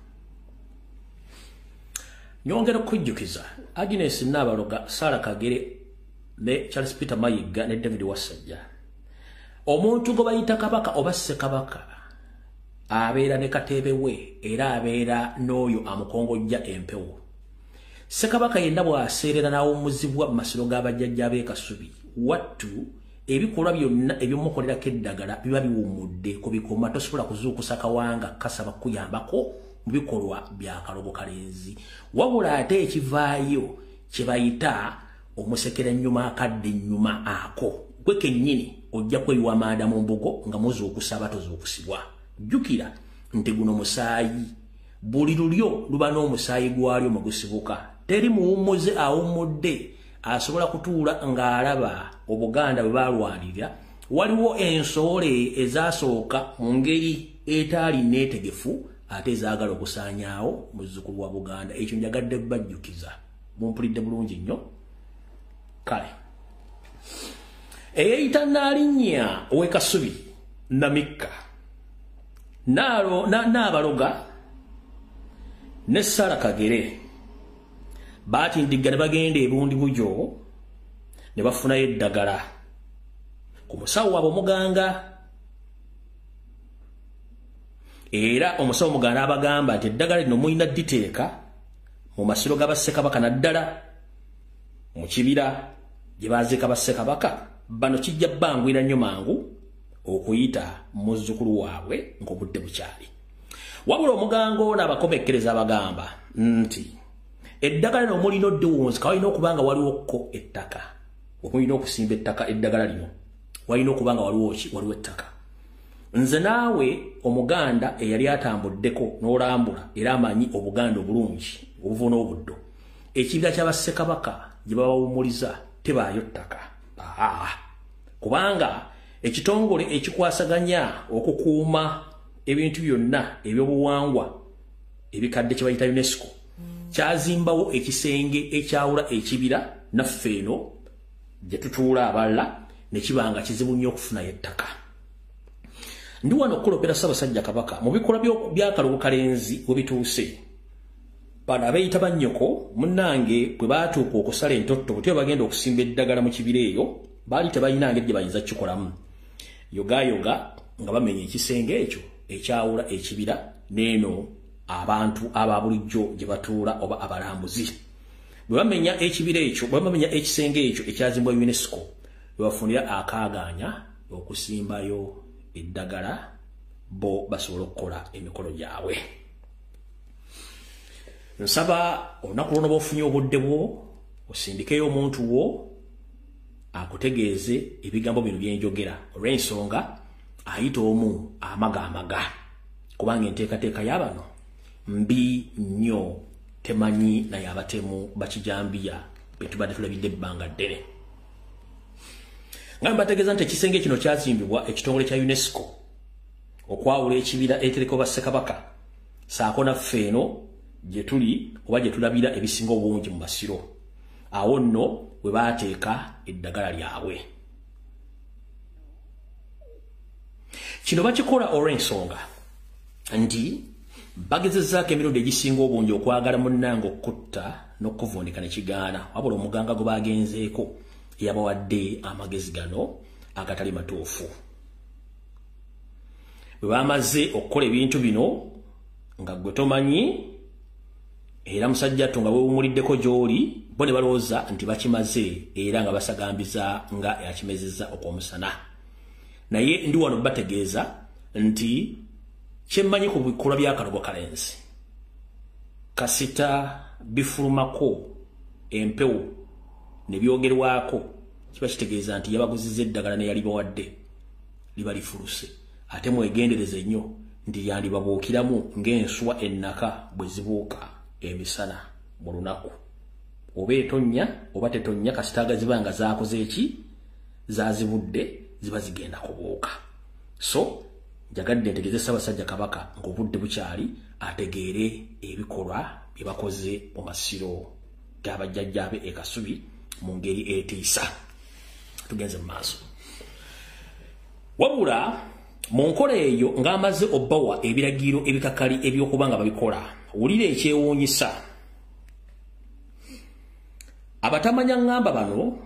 nyongera okujjukiza Agnes Nabaloga Sarah Kagere ne Charles Peter Mayiga ne David Wasajja omuntu gwe bayita kabaka oba ssekabaka abeera ne katebe we era abeera n'oyo amukongojja empewo ssekabaka yenna bw'aseerera n'awummuzibwa mu masiro g'abajjajja b'e Kasubi wattu ebikolwa byonna eby'omukolerako eddagala biba biwummudde ku bikoma tosobola kuzuukusa kawanga kasaba kuyambako mu bikolwa bya kalogo kalenzi wabula ate ekivaayo kye bayita omusekera ennyuma akadde ennyuma ako gwe kennyini ojja kweyiwa amaada mu mbugo nga muzuukusa abatozuukusibwa jjukira nti guno musaayi buli lulyo luba n'omusaayi gwalyo mu gusibuka teri muwummuze awummudde asobola kutuula ng'alaba Obuganda bwe balwanirira waliwo ensowole ezasooka mu ngeri etaali neetegefu ate ezaagala okusaanyaawo muzzukulu wa Buganda ekyo njagadde bajjukiza mumpulidde bulungi nnyo kale eyeyita Naalinnya ow'e Kasubi Namikka Nabaloga ne Sarah Kagere baatindigga ne bagenda ebundi bujjo ne bafunayo eddagala ku musawo waabwe omuganga era omusawo omuganda abagamba nti eddagala lino mulina dditeeka mu masiro g'abassekabaka naddala mu kibira gye baaziika bassekabaka bano kijja bbangwira nnyo mangu okuyita muzzukulu waabwe ng'obudde bukyali wabula omuganga ono abakomekkereza abagamba nti eddagala lino mulina oddiwunzika walina okuba nga waliwoko ettaka omulina okusimba ettaka eddagala lino walina okuba nga waliwo ettaka nze naawe omuganda eyali atambuddeko n'olambula era amanyi Obuganda obulungi obuva n'obuddo ekibira ky'abassekabaka gye babawummuliza tebaayo ttaka kubanga ekitongole ekikwasaganya okukuuma ebintu byonna ebyobuwangwa ebikadde kye bayita UNESCO kyazimbawo ekisenge ekyawula ekibira naffe eno gye tutuula abalala ne kibanga kizibu nnyo okufunayo ettaka ndi wano okulopera Ssaabasajja Kabaka mu bikolwa by'akalulu kalenzi we bituuse bano abeeyita bannyoko munnange bwe baatuuka okusala entotto bwe bagenda okusimba eddagala mu kibira eyo bali tebalina ngeri gye bayinza kukolamu yoga nga bamenya ekisenge ekyo ekyawula ekibira n'eno abantu ababulijjo gye batuula oba abalambuzi bwe bamenya ekibira ekyo bwe bamenya ekisenge ekyo ekyazimbwa UNESCO bebafunira akaaganya okusimbayo eddagala bo basobola okukola emikolo gyabwe. Nsaba olunaku luno bw'ofunye obudde bwo osindikeyo omuntu wo akutegeeze ebigambo bino bye njogera olw'ensonga ayita omu amaga kubanga enteekateeka y'abano mbi nnyo temanyi naye abatemu bakijambiya be tubadde tulabidde ebbanga ddene. Nga mbategeeza nti ekisenge kino kyazimbibwa ekitongole kya UNESCO okwawula ekibira etereko bassekabaka saako naffe eno gye tuli oba gye tulabira ebisinga obungi mu masiro awo nno we baateeka eddagala lyabwe. Kino bakikola olw'ensonga nti bagezezzaako emirundi egisinga obungi okwagala munnange okutta n'okuvundika ne kigaana wabula omuganga gwe bagenzeeko yabawadde amagezi gano agatali matuufu. Bwe bamaze okukola ebintu bino nga gwe tomanyi era musajjattu nga weewumuliddeko gy'oli bo ne balowooza nti bakimaze era nga basagambiza nga yakimezezza okw'omusana. Naye ndi wano bategeeza nti kyemmanyi ku bikolwa bya Kalogo Kalenzi kasita bifulumako empewo ne byogerwako kiba kitegeeza nti yabaguzizza eddagala ne yali bawadde liba lifuluse ate mwegendereze nnyo ndi yandibabuukiramu ng'enswa ennaka bwe zibuuka emisana mu lunaku oba etonnya oba tetonnya kasita agaziba nga zaakoze eki zaazibudde ziba zigenda kubuuka. So njagadde ntegeeze Ssaabasajja Kabaka ng'obudde bukyali ategeere ebikolwa bye bakoze mu masiro g'abajjajjaabe e Kasubi mu ngeri etiisa. Tugenze mu maaso wabula mu nkola eyo ng'amaze obbawa ebiragiro ebikakali eby'okuba nga babikola wulira ekyewuunyisa abatamanya ngamba bano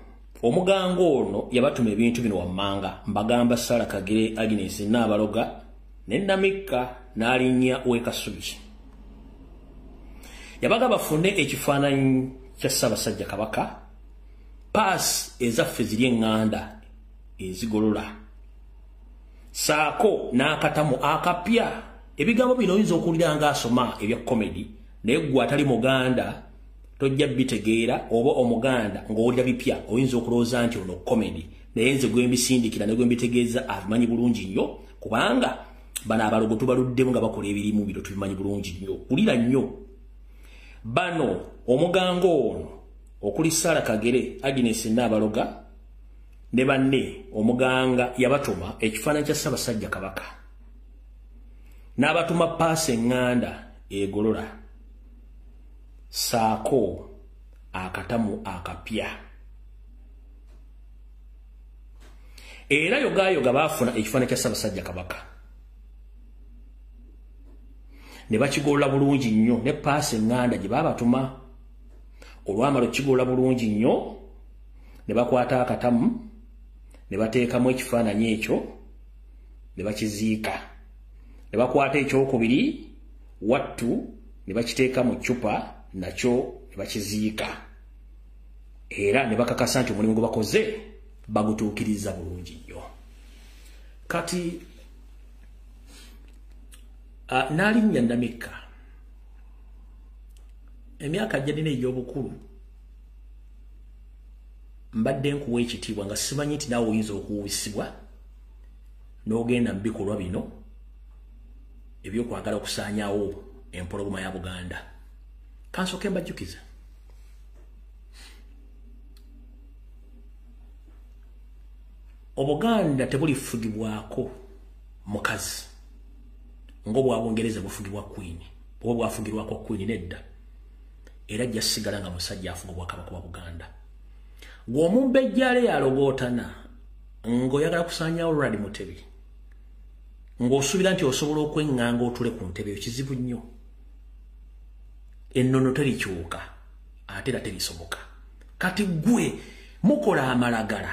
omuganga ono yabatuma ebintu bino wammanga mbagamba Sarah Kagere Agnes Nabaloga ne Namika n'alinnya w'e Kasubi yabaga bafune ekifaananyi kya Ssaabasajja Kabaka pass ezaffe ziri eŋŋanda ezigolola saako n'akatamu akapya ebigambo bino oyinza okuwulira ng'asoma ebya comedy naye ggwe atali muganda tojja bitegeera oba omuganda ng'owulira bipya oyinza okulowooza nti ono comedy naye nze gwe mbisindikira ne gwe mbitegeeza abimanyi bulungi nnyo kubanga bano abalogo tubaluddemu nga bakola ebirimu bino tubimanyi bulungi nnyo. Wulira nnyo bano omuganga ono okuli Sarah Kagere Agnes Nabaloga ne banne omuganga yabatuma ekifaananyi kya Ssaabasajja Kabaka n'abatuma paasi eŋŋanda egolola saako akatamu akapya era yogayoga baafuna ekifaananyi kya Ssaabasajja Kabaka ne bakigolola bulungi nnyo ne paasi eŋŋanda gye baabatuma olwamala okigolola bulungi nnyo ne bakwata akatamu ne bateekamu ekifaananyi ekyo ne bakiziika ne bakwata ekyokubiri wattu ne bakiteeka mu ccupa nakyo ne bakiziika era ne bakakasa nti omulimu gwe bakoze bagutuukiriza bulungi nnyo. Kati n'alinnya Namika emyaka gyanina egy'obukulu mbadde nkuwa ekitiibwa nga simanyi nti naawe oyinza okuwubisibwa n'ogenda mu bikolwa bino ebyokwagala okusaanyaawo empologoma ya Buganda. Kansooke mbajjukiza Obuganda tebulifugibwako mukazi ng'Obwabungereza bufugibwa Queen oba bwafugirwako Queen nedda era ajja sigala nga musajja afuga Obwakabaka bwa Buganda. Gwomumbejjale yalogootana ng'oyagala kusaanyaawo Lwali Mutebi ng'osuubira nti osobola okweŋŋanga otule ku ntebe eyo kizibu nnyo. Ennono terikyuka ate era terisoboka. Kati gwe mukola amalagala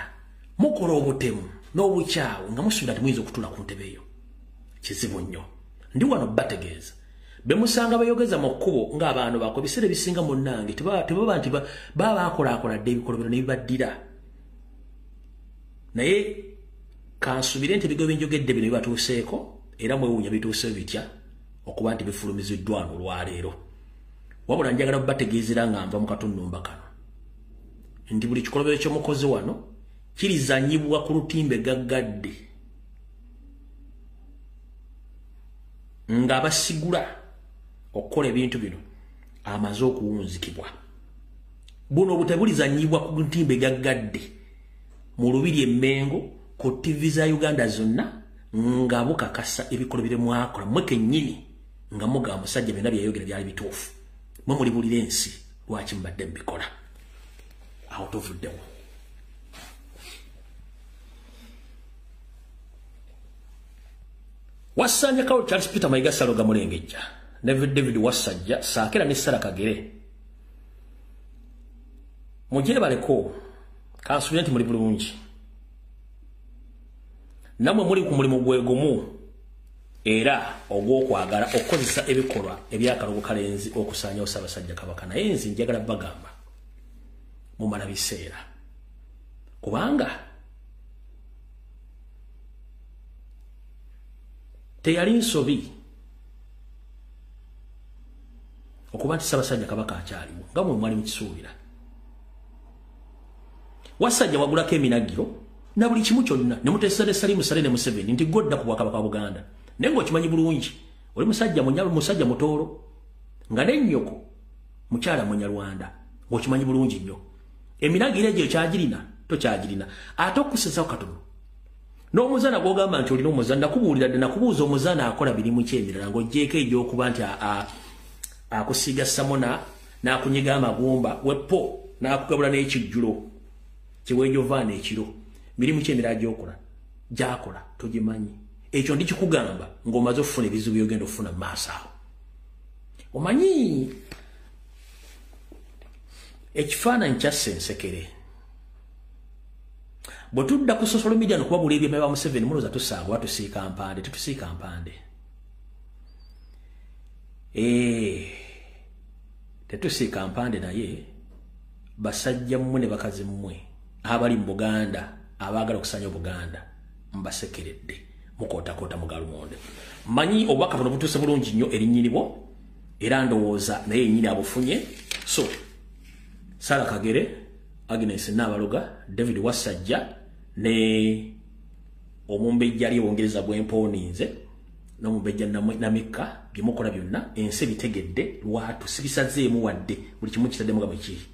mukola obutemu n'obukyawe nga musuubira nti muyinza okutuula ku ntebe eyo kizibu nnyo ndi wano bategeeza bemusanga bayogeza mu kkubo ng'abantu bako ebiseera ebisinga munnange tebaba nti baba bakolaakoladde ebikolobero ne bibaddira naye kansubire nti ebigo byenjogedde bino bibatuuseeko era mwewuunya bituuseyo bitya okuba nti bifulumiziddwa wano olwaleero wabula njagala bategeezera nga nva mu katunnumba kano nti buli kikolobero ky'omukozi wano kirizanyibwa ku lutimbe gaggadde ng'abasigula okukola ebintu bino amaze okuwunzikibwa buno obutebulizanyibwa ku lutimbe gaggadde mu lubiri emmengo ku TV za Uganda zonna nga bukakasa ebikolobero mwakola mwe kennyini nga mugamba musajja byonna byayogera byali bituufu mwe muli bulira ensi lwaki mbadde mbikola awo tovuddewo Wasanja kawo Charles Peter Mayiga Saloga Mulengejja David Wasajja Saakera ne Sara Kagere mujye baleko kansubira nti muli bulungi namwe muli ku mulimu gwegumu era ogw'okwagala okukozesa ebikolwa ebyakalogo kalenzi okusaanya Ssaabasajja Kabaka naye nzi njagala bagamba mumala biseera kubanga teyali nsobi okuba nti Ssaabasajja Kabaka akyaliwo nga mwe mwali mukisuubira Wasajja wagulako eminagiro na buli kimu kyonna ne muteesa ne Salimu Sale ne Museveni nti godda ku Bwakabaka Buganda naye ng'okimanyi bulungi oli musajja mutoolo nga n'ennyoko mukyala Munyarwanda ng'okimanyi bulungi nnyo eminagiro egyo kyagirina tokyagirina ate okusesawo katono n'omuzaana gw'ogamba nti olina omuzaana nakubuulira dde nakubuuza omuzaana akola birimu kyemirala ng'oggyeko egy'okuba nti akusiiga samona n'akunyiga amagumba weppo n'akugabula n'ekijjulo kyeweejovaana ekiro mirimu kyemirala gy'akola togimanyi ekyo ndikikugamba ng'omaze okufuna ebizibu by'ogenda okufuna mu maaso awo omanyi ekifaananyi kya Ssensekere bwe tudda ku social media nokubabula ebyema bya Museveni mulowooza tusaaga oba tusiika mpande tetusiika mpande tetusiika mpande naye basajja mmwe ne bakazi mmwe abali mu Buganda abaagala okusaanya Buganda mbasekeredde mukootakoota mu Galumonde manyi obubaka buno butuuse bulungi nnyo erinnyinibwo era ndowooza naye yennyini abufunye so Sara Kagere Agnes Nabaloga David Wasajja ne omumbejja ali Obongereza bw'empooninze n'omumbejja Namika byemukola byonna ensi bitegedde lwatu sibisazeemu wadde buli kimu kitaddemu nga bwe kiri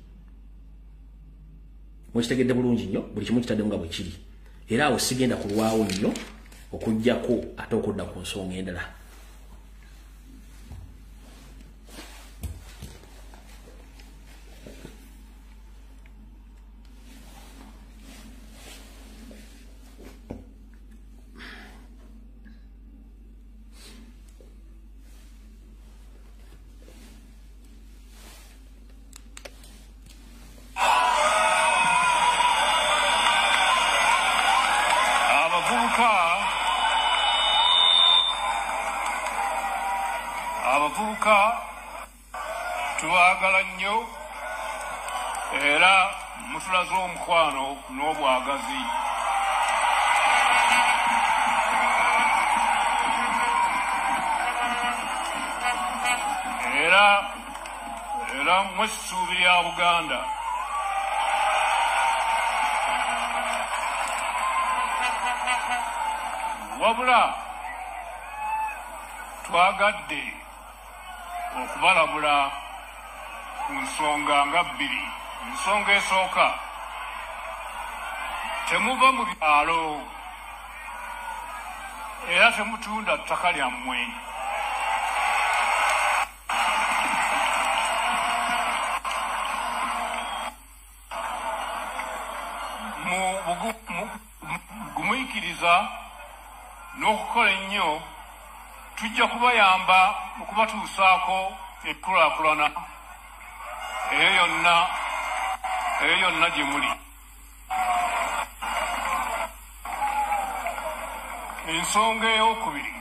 mwekitegedde bulungi nnyo buli kimu kitaddemu nga bwe kiri era awo sigenda kulwawo nnyo okujjako ate okudda ku nsonga endala abavubuka tubagala nnyo era mutulaze omukwano n'obwagazi era mwessuubi lya Buganda wabula twagadde okubalabula ku nsonga nga bbiri. Ensonga esooka, temuva mu byalo era temutunda ttaka lyammwe. Gumuyikiriza n'okukola ennyo tujja kubayamba okubatuusaako enkulaakulana eyo yonna gye muli. ensonga eyokubiri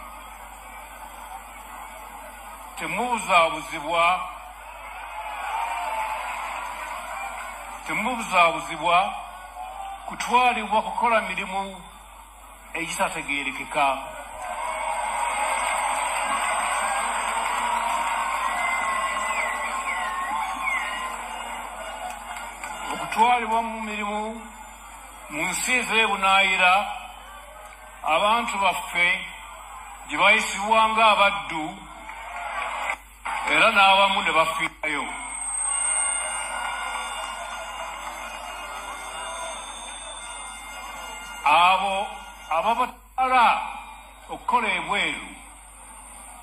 temubuzaabuzibwa kutwalibwa kukola mirimu egitategeerekeka. Okutwalibwa mu mirimu mu nsi ez'ebunaayira abantu baffe gye bayisibwa ng'abaddu era n'abamu ne bafiirayo. Abo ababatwala okukola ebweru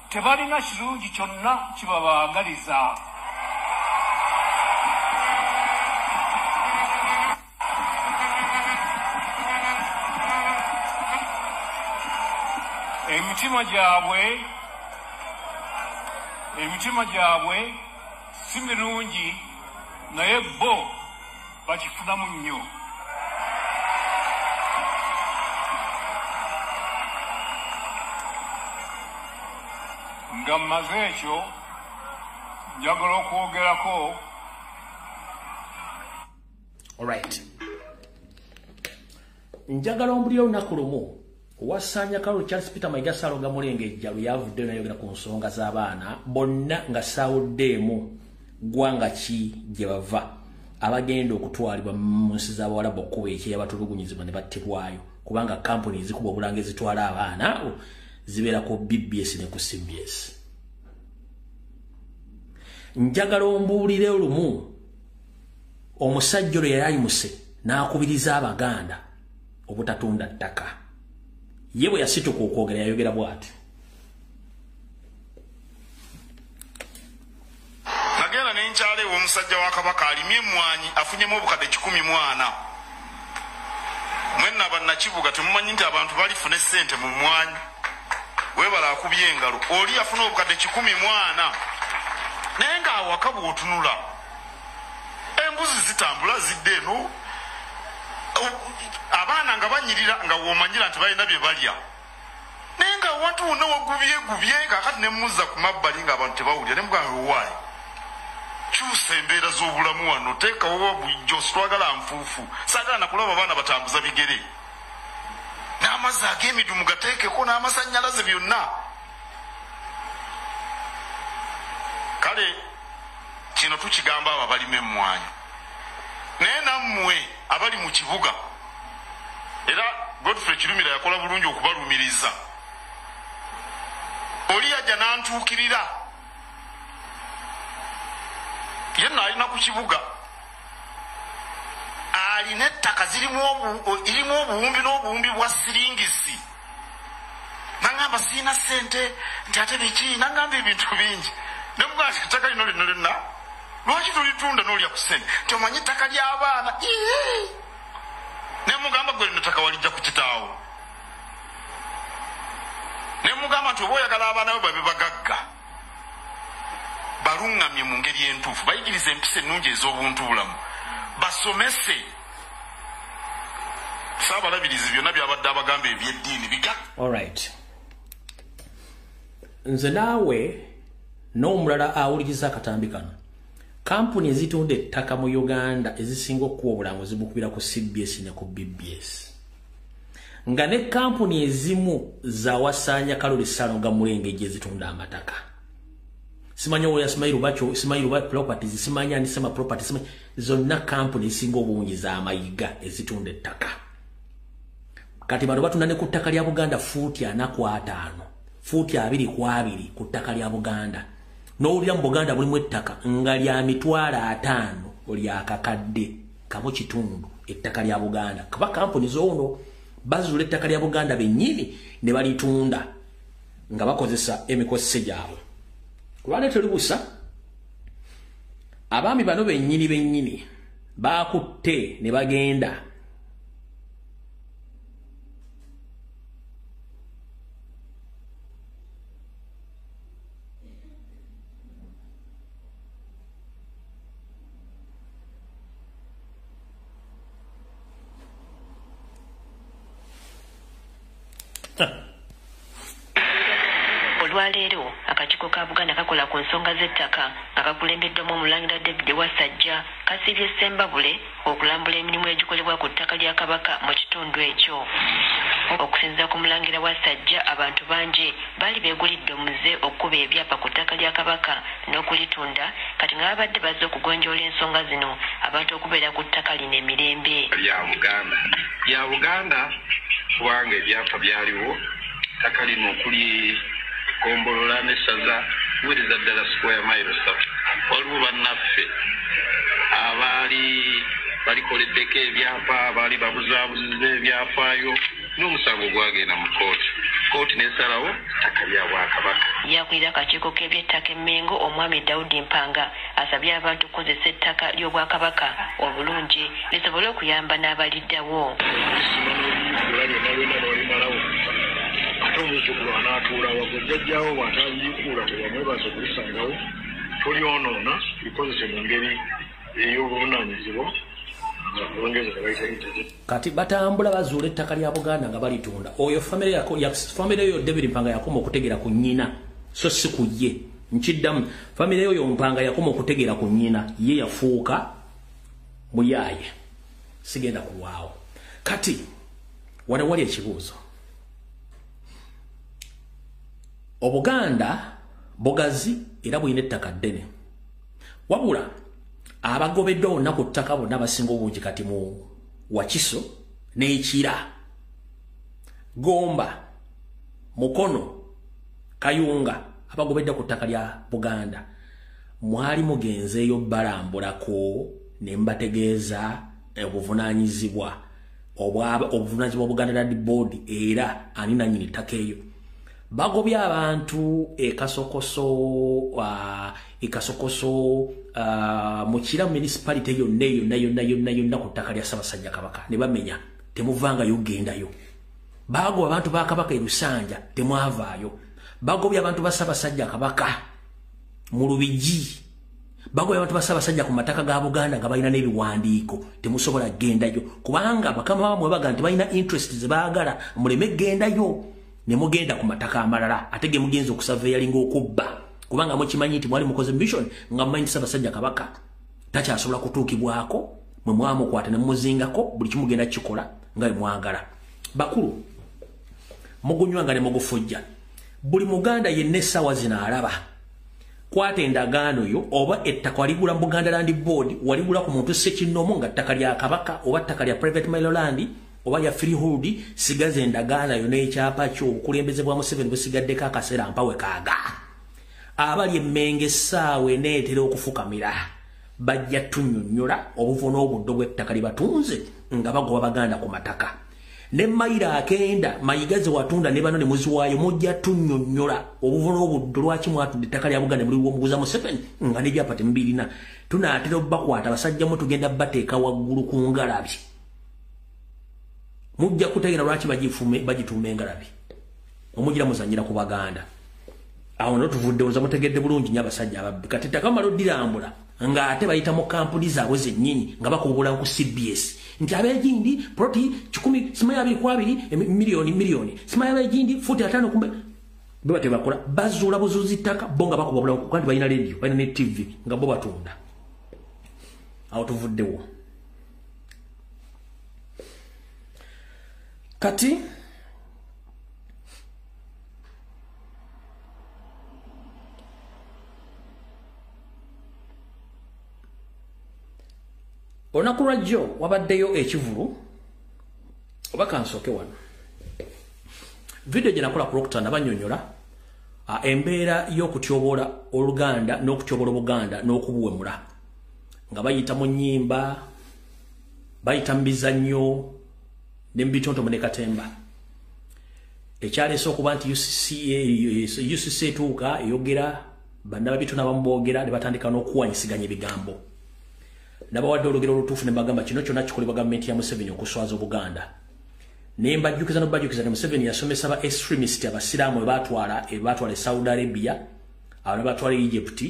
tebalina kirungi kyonna kibabaagaliza. Emitima gyabwe si mirungi naye bo bakifunamu nnyo. Nga mmaze ekyo njagala okwogerako. Alright. Njagala ombulira olunaku lumu Wasanya Kalo Charles Peter Mayiga Salonga Mulengejja yavudde n'ayogera ku nsonga z'abaana bonna nga sawuddemu gwanga ki gye bava abagenda okutwalibwa mu nsi z'Abawarabu okuba ekyeyabatulugunyizibwa ne battibwayo kubanga kampuni ezikuba obulanga ezitwala abaana zibeera ku BBS ne ku CBS. Njagala ombuulire olumu omusajja oyo yali ayimuse n'akubiriza Abaganda obutatunda ttaka. Yewe yasituka okwogera yayogera bw'ati. Nagenda n'enkyala ew'omusajja wa Kabaka alimye emmwanyi afunyemu obukadde 10 mwana. Mwenna bannakibuga temumanyi nti abantu balifuna essente mu mmwanyi. Weebala akubye engalo oli afuna obukadde 10 mwana. Naye ng'awaka bw'otunula embuzi zitambula zidde eno abaana nga banyirira nga womanyira nti balina bye balya naye nga watu wonna wagubye kakati ne muzza ku mabbali ng'abantu tebawulira ne mugamba owaayi kyusa embeera z'obulamu wano teekawo bulijjo sitwagala nfuufu saagala nakulaba abaana batambuza bigere n'amazzi ag'emidumu gateekeko n'amasannyalaze byonna. Kale kino tukigamba abo abalima emmwanyi naye nammwe abali mu kibuga era Godfrey Kirumira yakola bulungi okubalumiriza. Oli yajja n'antuukirira yenna alina ku kibuga alina ettaka irimu obuwumbi n'obuwumbi bwa siringisi nangamba siina ssente nti ate biki nangamba ebintu bingi nemugamba nti ettaka lino lyonna lwaki tulitunda n'olya ku ssente nti omanyi ettaka ly'abaana nemugamba gwe lino ettaka walijja ku kitaawo nemugamba nti oba oyagala abaana be babe bagagga baluŋŋamye mu ngeri entuufu bayigiriza empisa ennungi ez'obuntu bulamu basomese saabalabirizi byonna byabadde abagamba ebyeddiini bigagga. Alright. Nze naawe n'omulala awuliriza akatambi kano kampuni ezitunda ettaka mu Uganda ezisinga okuwa obulanguzi bukubira ku CBS ne ku BBS nga ne kampuni ezimu za Wasanya Kalole Salonga Mulengejja ezitunda amataka simanyi oya Smile Properties simanyi anisema properties zonna kampuni ezisinga obungi za Mayiga ezitunda ettaka kati bano batunda ne ku ttaka lya Buganda fuuti 4.5 fuuti 2.2 ku ttaka lya Buganda n'owulira mu Buganda bulimu ettaka nga lya mitwalo 5 lya kakadde kamu kitundu ettaka lya Buganda kuba kampuni z'ono bazula ettaka lya Buganda bennyini ne balitunda nga bakozesa emikozese gyabwe kulwaleeta olubusa abaami bano bennyini bakutte ne bagenda Olwaleero akakiiko ka Buganda kakola ku nsonga z'ettaka nga kakulembeddwamu Omulangira David Wasajja kasibye Ssembabule okulambula emirimu egikolebwa ku ttaka lya Kabaka mu kitundu ekyo. Okusinziira ku Mulangira Wasajja, abantu bangi baali beegulidde omuze okukuba ebyapa ku ttaka lya Kabaka n'okulitunda, kati nga babadde bazze okugonjoola ensonga zino abantu okubeera ku ttaka lino emirembe. Ya Buganda kubanga ebyapa byaliwo ttaka lino okuli Gombolola n'essaza wereza ddala square mile 3. Waliwo bannaffe abaali balikoleddeko ebyapa, abaali babuzaabuziza ebyafaayo n'omusango gwagenda mu kooti n'esalawo ttaka lya Bwakabaka. Yakulira akakiiko k'ebyettaka e Mengo Omwami Daudi Mpanga asabye abantu okukozesa ettaka ly'Obwakabaka obulungi lisobole okuyamba n'abaliddawo. Omuzukulu anaatuula wagojjajjawo bw'atalikuula tebamwebaza okulisangawo tolyonoona likozese mu ngeri ey'obuvunaanyizibwa olwongeza tebayita. Kati batambula bazuula ettaka lya Buganda nga balitunda. Oyo famire yo David Mpanga yakoma okutegeera ku nnyina so si ku ye. Nkiddamu famire yo Mpanga yakoma okutegeera ku nnyina ye yafuuka muyaaye. Sigenda kulwawo. Kati wali ekibuuzo. Obuganda bugazi era buyina ettaka ddene. Wabula abagobeddwa bonna ku ttaka bonna abasinga obungi kati mu Wakiso n'Ekira, Gomba, Mukono, Kayunga, abagobeddwa ku ttaka lya Buganda mwali mugenzeeyo balambulako ne mbategeeza obuvunaanyizibwa obuvunaanyizibwa Buganda Land Board era ani nannyini ttaka eyo. Bagobye abantu ekasokoso Mukira municipality yonna ku ttaka lya Ssaabasajja Kabaka ne bamenya temuvanga yogendayo. Bagoba abantu ba Kabaka e Lusanja temwavaayo. Bagobye abantu ba Ssaabasajja Kabaka mu Lubigi. Bagobye abantu ba Ssaabasajja ku mataka ga Buganda nga balina n'ebiwandiiko temusobola gendayo kubanga bakama bamwe baga nti balina interest ze baagala muleme gendayo. Ne mugenda ku mataka amalala atege mugenzo okusava yalinga okubba kubanga mukimanyi nti mwali mukoze mission nga mmanyi Ssaabasajja Kabaka takyasobola kutuukibwako mwe mwamukwata ne muzingako buli kimugenda kikola nga mwagala. Bakulu mugunywa ne mugufujja buli Muganda yenna essaawa zino alaba kwata endagaano yo oba ettaka waligula mu Buganda Land Board waligula ku muntu Ssekinomo nga ttaka lya Kabaka oba ttaka lya private Mailoland oba ya freehold sigaze endagaana yo n'ekyapa kyo obukulembeze bwa Museveni busigaddeko akaseera mpawe kaaga. Abali emmenge essaawa eneetera okufukamira bajja tunnyonnyola obuvuna obuddo bw'ettaka lye batunze nga bagoba Baganda ku mataka. Ne mayira akenda mayigaze watunda ne bano ne muziwaayo mujja tunnyonnyola obuvuna obuddo lwaki mwatunda ettaka lya Buganda muliwo muguza Museveni nga n'ebyapa temubirina. Tunaatera obbakwata basajjamu tugenda bateeka waggulu ku ngalabi. Mujja kutegera lwaki bagituuma engalabi omugira muzanyira ku Baganda. Awo no tuvudde oza mutegedde bulungi nnyo abasajja ababbi kati ettaka mala oddirambula nga ate bayita mu kampuni zaabwe zennyini nga bakobola ku CBS nti ab'egindi proti 10 simayi 2 milioni simayi ab'egindi futi 5 kumbe beba tebakola bazuula buzuuzi ttaka bo nga bakobola kandi balina radio balina ne TV nga bo batunda. Awo tuvuddewo kati olunaku lwajjo wabaddeyo ekivulu oba kansooke wano video gye nakola ku Lwokutaano bannyonnyola embeera y'okutyoboola Oluganda n'okutyoboola Obuganda n'okubuwemula nga bayita mu nnyimba bayita mu bizannyo n'ebitontomo ne katemba. Ekyaleese okuba nti UCC etuuka eyogera bannababitona abamu boogera ne batandika n'okuwanyisiganya ebigambo. Nabawadde olugero olutuufu ne bagamba kino kyonna kikolebwa gavumenti ya Museveni okuswaza Obuganda. Ne mbajjukiza n'obajjukiza ne Museveni yasomesa ba extremist abasiraamu ebatwala e Saudi Arabia, abo batwala Egypt,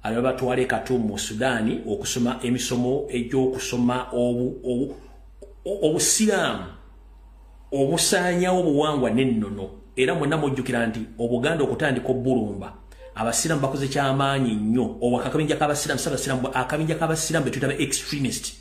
abo batwala Khartoum mu Sudan okusoma emisomo egy'okusoma obusiraamu obusaanyawo obuwangwa n'ennono era mwenna mujjukira nti Obuganda okutandika Bulumba abasiramu bakoze kyamaanyi nnyo obwakakabinja k'abasiramu sabasiramu akabinja k'abasiramu betuyita extremist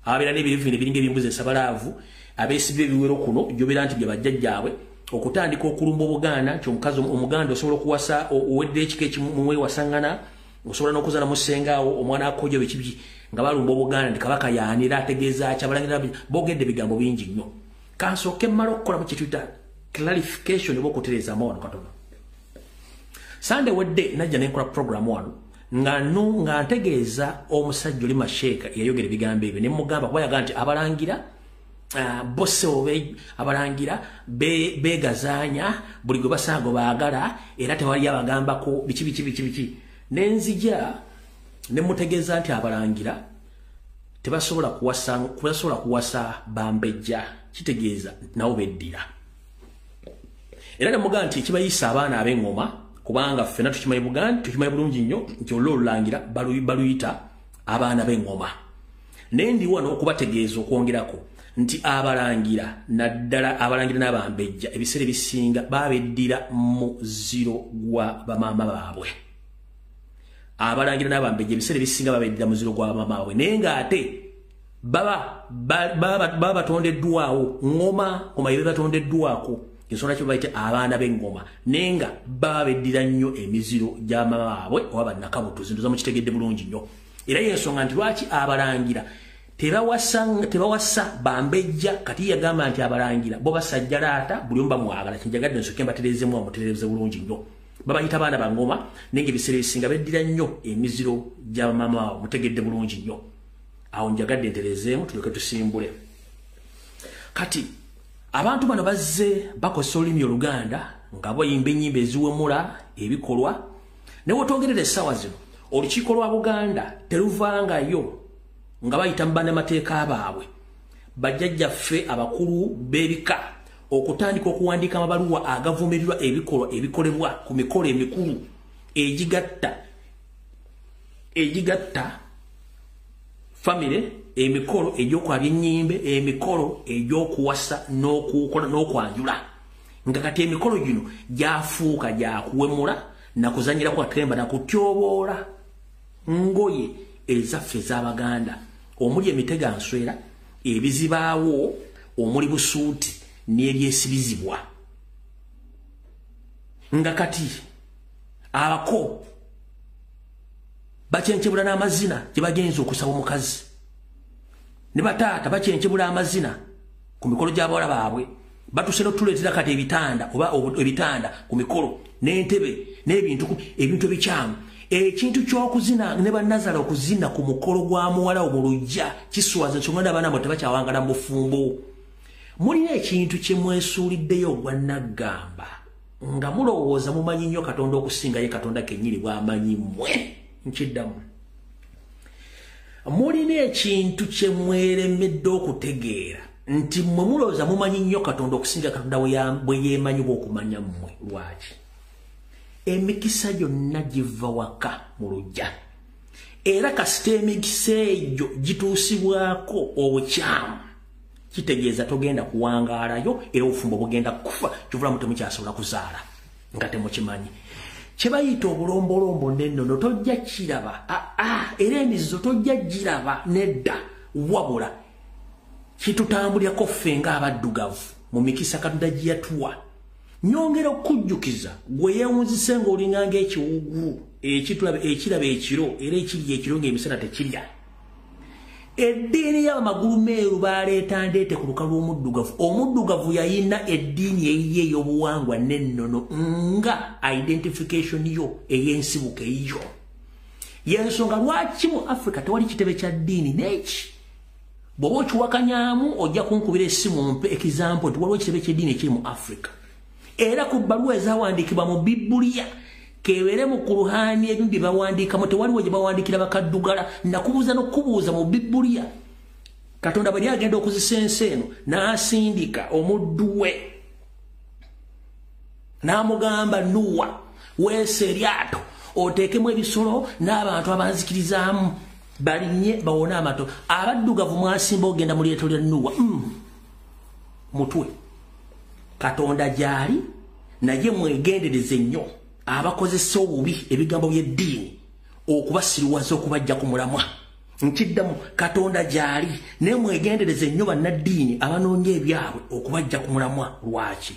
abeera n'ebirivine biringa ebyembuzi esabalaavu abeesibye ebiwero kuno jobera nti bye bajjajjaabwe okutandika okulumba Obuganda ky'omukazi omuganda osobola okuwasa owedde ekika ekimuwe wasangana osobola n'okuzala mu ssengaawo omwana akojo bekibi nga balumba Obuganda ndi kabaka yaanira ategeeza kyabalangira bogedde bigambo bingi nnyo kansooke mmala okukola mu kituyita clarification eb'okutereeza mawono katono Sunday wedde najja nenkola program wano nga ntegeeza omusajja oli Masheeka yayogera ebigambo ebyo ne mugamba kuba yagaa nti abalangira bosse obe abalangira begazaanya buli gwe basango baagala era tewali abagambako biki nenzija ne mutegeeza nti abalangira tebasobola kuwasa Bambejja kitegeeza nawo beddira era ne mugamba nti kibayisa abaana ab'engoma kubanga ffena tukimanyi Buganda tukimanyi bulungi nnyo nti olw'olulangira baluyita abaana b'engoma naye ndi wano okubategeeza okwongerako nti abalangira naddala abalangira n'Abambejja ebiseera ebisinga babeddira mu muziro gwa bamaama baabwe abalangira n'Abambejja ebiseera ebisinga babeddira mu muziro gwa bamaama baabwe naye ng'ate baba batondeddwawo ngoma yebe batondeddwako ensonga kye bayite abaana b'engoma naye nga baba beddira nnyo emiziro gya mama baabwe oba bannakabuto zintu zamukitegedde bulungi nnyo era y'ensonga nti lwaki abalangira tebawasa Bambejja kati yagamba nti abalangira bo basajjalaata buli omu bamwagala kinjagadde nsooke mbatereezemu amutereeze bulungi nnyo babayita abaana ba ngoma naye nga ebiseera ebisinga beddira nnyo emiziro gya mama baabwe mutegedde bulungi nnyo awo njagadde ntereezeemu tulyoke tusimbule kati abantu bano bazze bakozesa olulimi Oluganda nga bayimba ennyimba eziwemula ebikolwa ne wotwogerera essaawa zino olukiiko lwa Buganda teruvangayo nga bayita mu bannamateeka baabwe bajjajjaffe abakulu b'ebika okutandika okuwandiika amabaluwa agavumirirwa ebikolwa ebikolebwa ku mikolo emikulu egigatta family emikolo egy'okwabya ennyimbe emikolo egy'okuwasa n'okwanjula nga kati emikolo gino gyafuuka gyakuwemula nakuzanyirako katemba nakutyoboola ngoye ezaffe ez'Abaganda omuli emitega nswera ebizibaawo omuli busuuti n'ebyesibizibwa nga kati abako bakyenkyebula n'amazina gye bagenza okusaba omukazi ne bataata bakyenkyebula amazina ku mikolo gy'abawala baabwe batuse n'otuleetera kati ebitanda oba ebitanda ku mikolo n'entebe n'ebintu ebikyamu ekintu ky'okuzina ne bannazala okuzina ku mukolo gwa muwala mu luggya kiswaza ensonga n'abaana bo tebakyawangala mu bufumbo mulina ekintu kye mwesuuliddeyo ogwannaggamba nga mulowooza mumanyi nnyo Katonda okusingayo Katonda kennyini bw'amanyi mmwe nkiddamu mulina ekintu kye mweremedde okutegeera nti mmwe mulowooza mumanyi nnyo Katonda okusinga Katonda bwe yeemanyi bw'okumanya mmwe lwaki emikisa gyonna giva waka mu luggya era kasita emikisa egyo gituusibwako obukyamu kitegeeza togenda kuwangaalayo era obufumbo bugenda kufa kyovulamu temukyasobola kuzaala nga temukimanyi kye bayita obulombolombo n'ennono tojja kiraba era emizizo tojja giraba nedda wabula kitutambulirako ffe ng'abaddugavu mu mikisa Katonda gye yatuwa nyongera okujjukiza gwe yeewunzise ng'olinganga ekiwuugulu ekiraba ekiro era ekirya ekiro ng'emisana tekirya eddiini y'abamagulu meeru baleeta ndeete ku lukalu omuddugavu omuddugavu yayina eddiini eyiye ey'obuwangwa n'ennono nga identification yo ey'ensibuko eyo y'ensonga lwaki mu Africa tewali kitebe kya ddiini n'eki bw'oba okiwakanyamu ojja kunkubira essimu mpe ekizampo nti waliwo ekitebe ky'eddiini ekiri mu Africa era ku bbaluwa ezawandiikibwa mu Bibuliya kebere mu Kuruhani ebimu bye bawandiikamu tewaliwo gye bawandiikira bakaddugala nakubuuza n'okubuuza mu Bibuliya Katonda bwe agenda okuzisa ensi eno n'asindika omuddu we n'amugamba Nuwa weese eryato oteekemu ebisolo n'abantu abanzikirizaamu balinye bawone amato abaddugavu mwasimba ogenda mu lyeto lya Nuwa mutwe Katonda gyali naye mwegendereze nnyo abakozesa obubi ebigambo by'eddiini okubasiruwaza okubajja ku mulamwa. Nkiddamu Katonda gy'ali naye mwegendereze nnyo bannaddiini abanoonya ebyabwe okubajja ku mulamwa. Lwaki?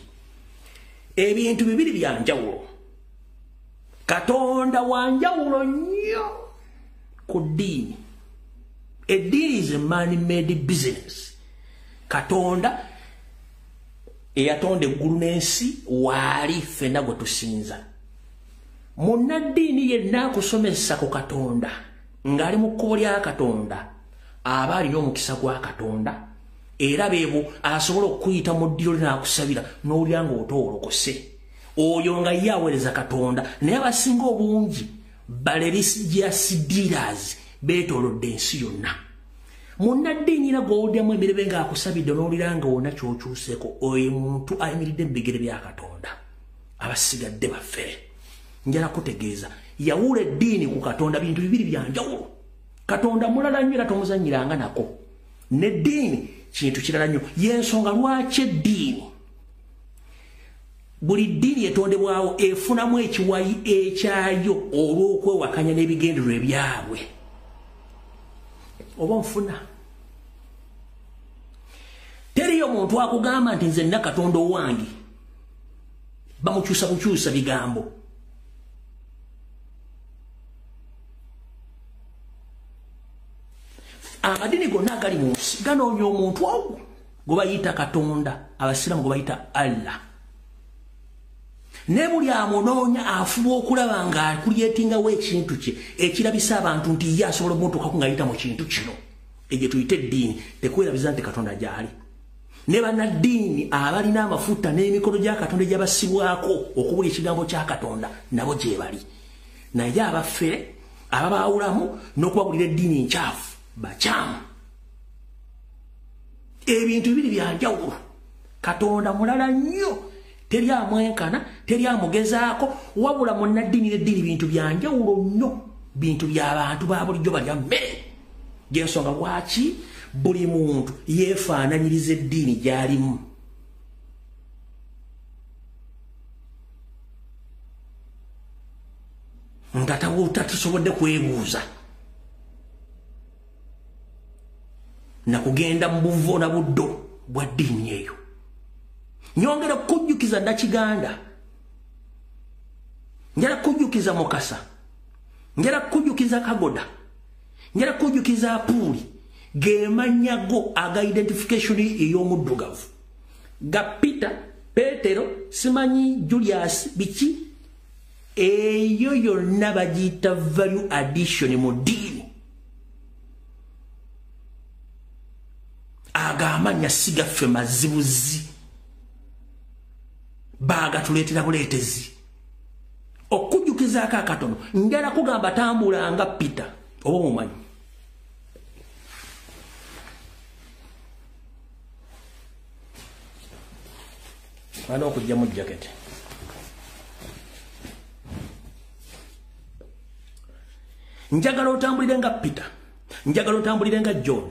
Ebintu bibiri bya njawulo. Katonda wa njawulo nnyo ku ddiini. Eddiini is a man-made business. Katonda eyatonda eggulu n'ensi waali ffenna gwe tusinza. Munnaddiini yenna akusomesa ku Katonda ng'ali mu kkubo lya Katonda aba alina omukisa gwa Katonda era beebo asobola okuyita mu ddiro linaakusabira n'olya ng'otoolokose. Oyo nga ye aweereza Katonda naye abasinga obungi religious dealers beetoolodde ensi yonna. Munnaddiini era gw'owuliramu emirembe ng'akusabidde n'owulira nga wonna ky'okyuseeko oyo muntu ayimiridde mu bigere bya Katonda. Abasigadde baffere. Njala kutegeeza yawula eddiini ku Katonda bintu bibiri bya njawulo. Katonda mulala nnyo era tomuzannyiranga nako. N'eddiini kintu kirala nnyo. Y'ensonga lwaki eddiini buli ddiini etondebwawo efunamu ekiwayi ekyayo olw'okwewakanya n'ebigendererwa ebyabwe. Oba nfuna teriyo muntu akugamba nti nze nina Katonda owange bamukyusa bukyusa bigambo. Amadini gonna agali mu nsi ganoonya omuntu ogu gwe bayita Katonda, abasiraamu gwe bayita Allah. Ne buli amunoonya afuba okulaba ng'akulyetingawo ekintu kye ekirabisa abantu nti ye asobola omutuukako ng'ayita mu kintu kino. Egyo tuyite eddiini tekwerabiza nti Katonda gy'ali. Ne bannaddiini abalina amafuta n'emikono gya Katonda egyabasibwako okubula ekigambo kya Katonda nabo gye bali. Naye abaffe ababaawulamu n'okubabulira eddiini nkyafu bakyamu. Ebintu bibiri bya njawulo. Katonda mulala nnyo. Teri amwenkana, teri amugezaako, wabula munnaddiini n'eddiini bintu bya njawulo nnyo. Bintu by'abantu ba bulijjo balya mmere. Gy'ensonga lwaki buli muntu yeefaananyiriza eddiini gy'alimu. Nga tatusobodde kwebuuza na kugenda mu buvo na buddo bwa ddiini eyo. Nyongera kujjukiza Nnakiganda, njala kujjukiza Mukasa, njala kujjukiza Kagoda, njala kujjukiza Apuuli, ge mannyago aga identification ey'omuddugavu. Ga Peter, Petero, simanyi Julius, biki eyo yonna bagiyita value addition mu ddiini. Aga amannya sigaffe mazibuzi baagatuleetera buleetezi. Okujjukizaako akatono njala kugamba tambula nga Peter oba mumanyi. Wano okujja mu jaketi. Njagala otambulire nga Peter, njagala otambulire nga John,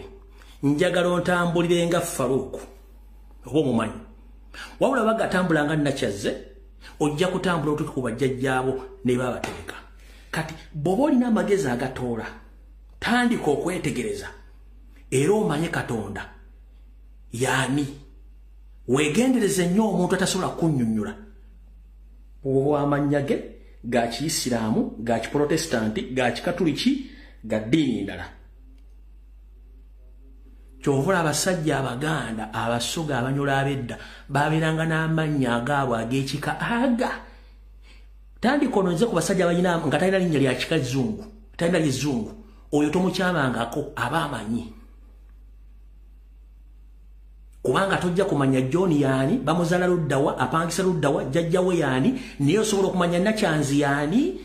njagala otambulire nga Faruku oba mumanyi. Wabula bagatambula nga Nakyazze ojja kutambula otuuke ku bajjajjaabo ne babatereka. Kati bw'oba olina amagezi agatoola tandika okwetegereza era omanye Katonda yaani. Weegendereze nnyo omuntu atasobola kunnyonnyola amannya ge ga Kiyisiraamu, ga Kiprotestanti, ga Kikatuliki, ga ddiini endala. Kyovula abasajja Abaganda abasoga abanyola ab'edda babeeranga n'amannya agaabwe ag'ekika aga. Tandika ono nze ku basajja abalina nga talina linnya lya Kikazungu, talina Lizungu, oyo tomukyamangako aba amanyi. Kubanga tojja kumanya John yaani, bamuzaala luddawa, apangisa luddawa, jjajjawe yaani, naye osobola okumanya Nakyanzi yaani,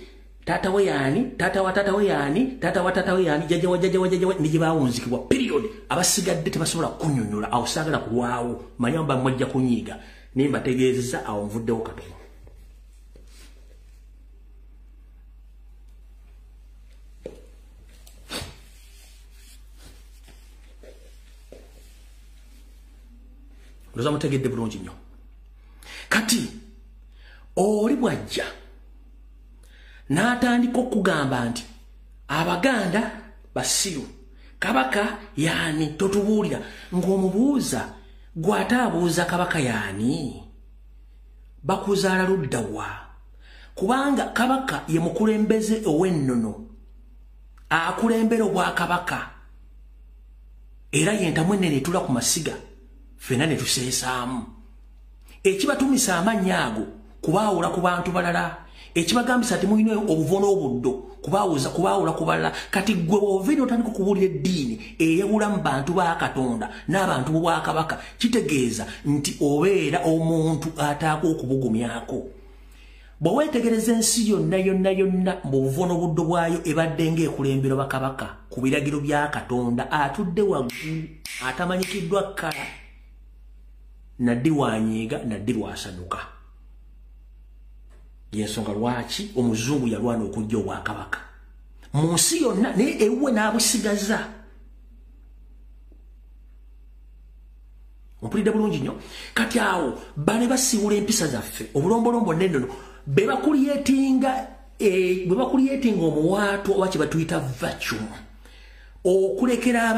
taata we yaani, taata wa taata we yaani, taata wa taata we yaani, jjajjawa jjajjawa ne gye baawunzikibwa. Period. Abasigadde tebasobola kunnyonnyola, awo saagala kulwawo, manya mba mwajja kunyiiga. Naye mbategeezezza awo nvuddewo katono. Ndoza mutegedde bulungi nnyo. Kati oli bwajja n'atandika okugamba nti Abaganda basiru Kabaka yani totubuulira ng'omubuuza gw'ataabuuza Kabaka yani bakuzaala ludda wa kubanga Kabaka ye mukulembeze ow'ennono akulembera obwakabaka era yentamu ennene etula ku masiga ffenna ne tuseesaamu ekibatumisa amannya ago kubaawula ku bantu balala ekibagambisa ati mulina obuvo n'obuddo kubaawula ku balala kati ggwe bw'ovaire otandika okubuulira eddiini eyawula mu bantu ba Katonda n'abantu b'obwakabaka kitegeeza nti obeera omuntu ataaka okubugumyako bwe weetegereza ensi yonna mu buvo n'obuddo bwayo ebadde ng'ekulembera bakabaka ku biragiro bya Katonda atudde waggulu atamanyikiddwa kkala naddi wanyiiga naddi lwasanuka yensonga lwaki omuzungu yalwana okujja obwakabaka mu nsi yonna naye ewuwe n'abusigaza mpulidde bulungi nnyo kati awo bane basiibula empisa zaffe obulombolombo n'ennono be bakulyetinga omuwaato oba kye batuyita vacuum okulekera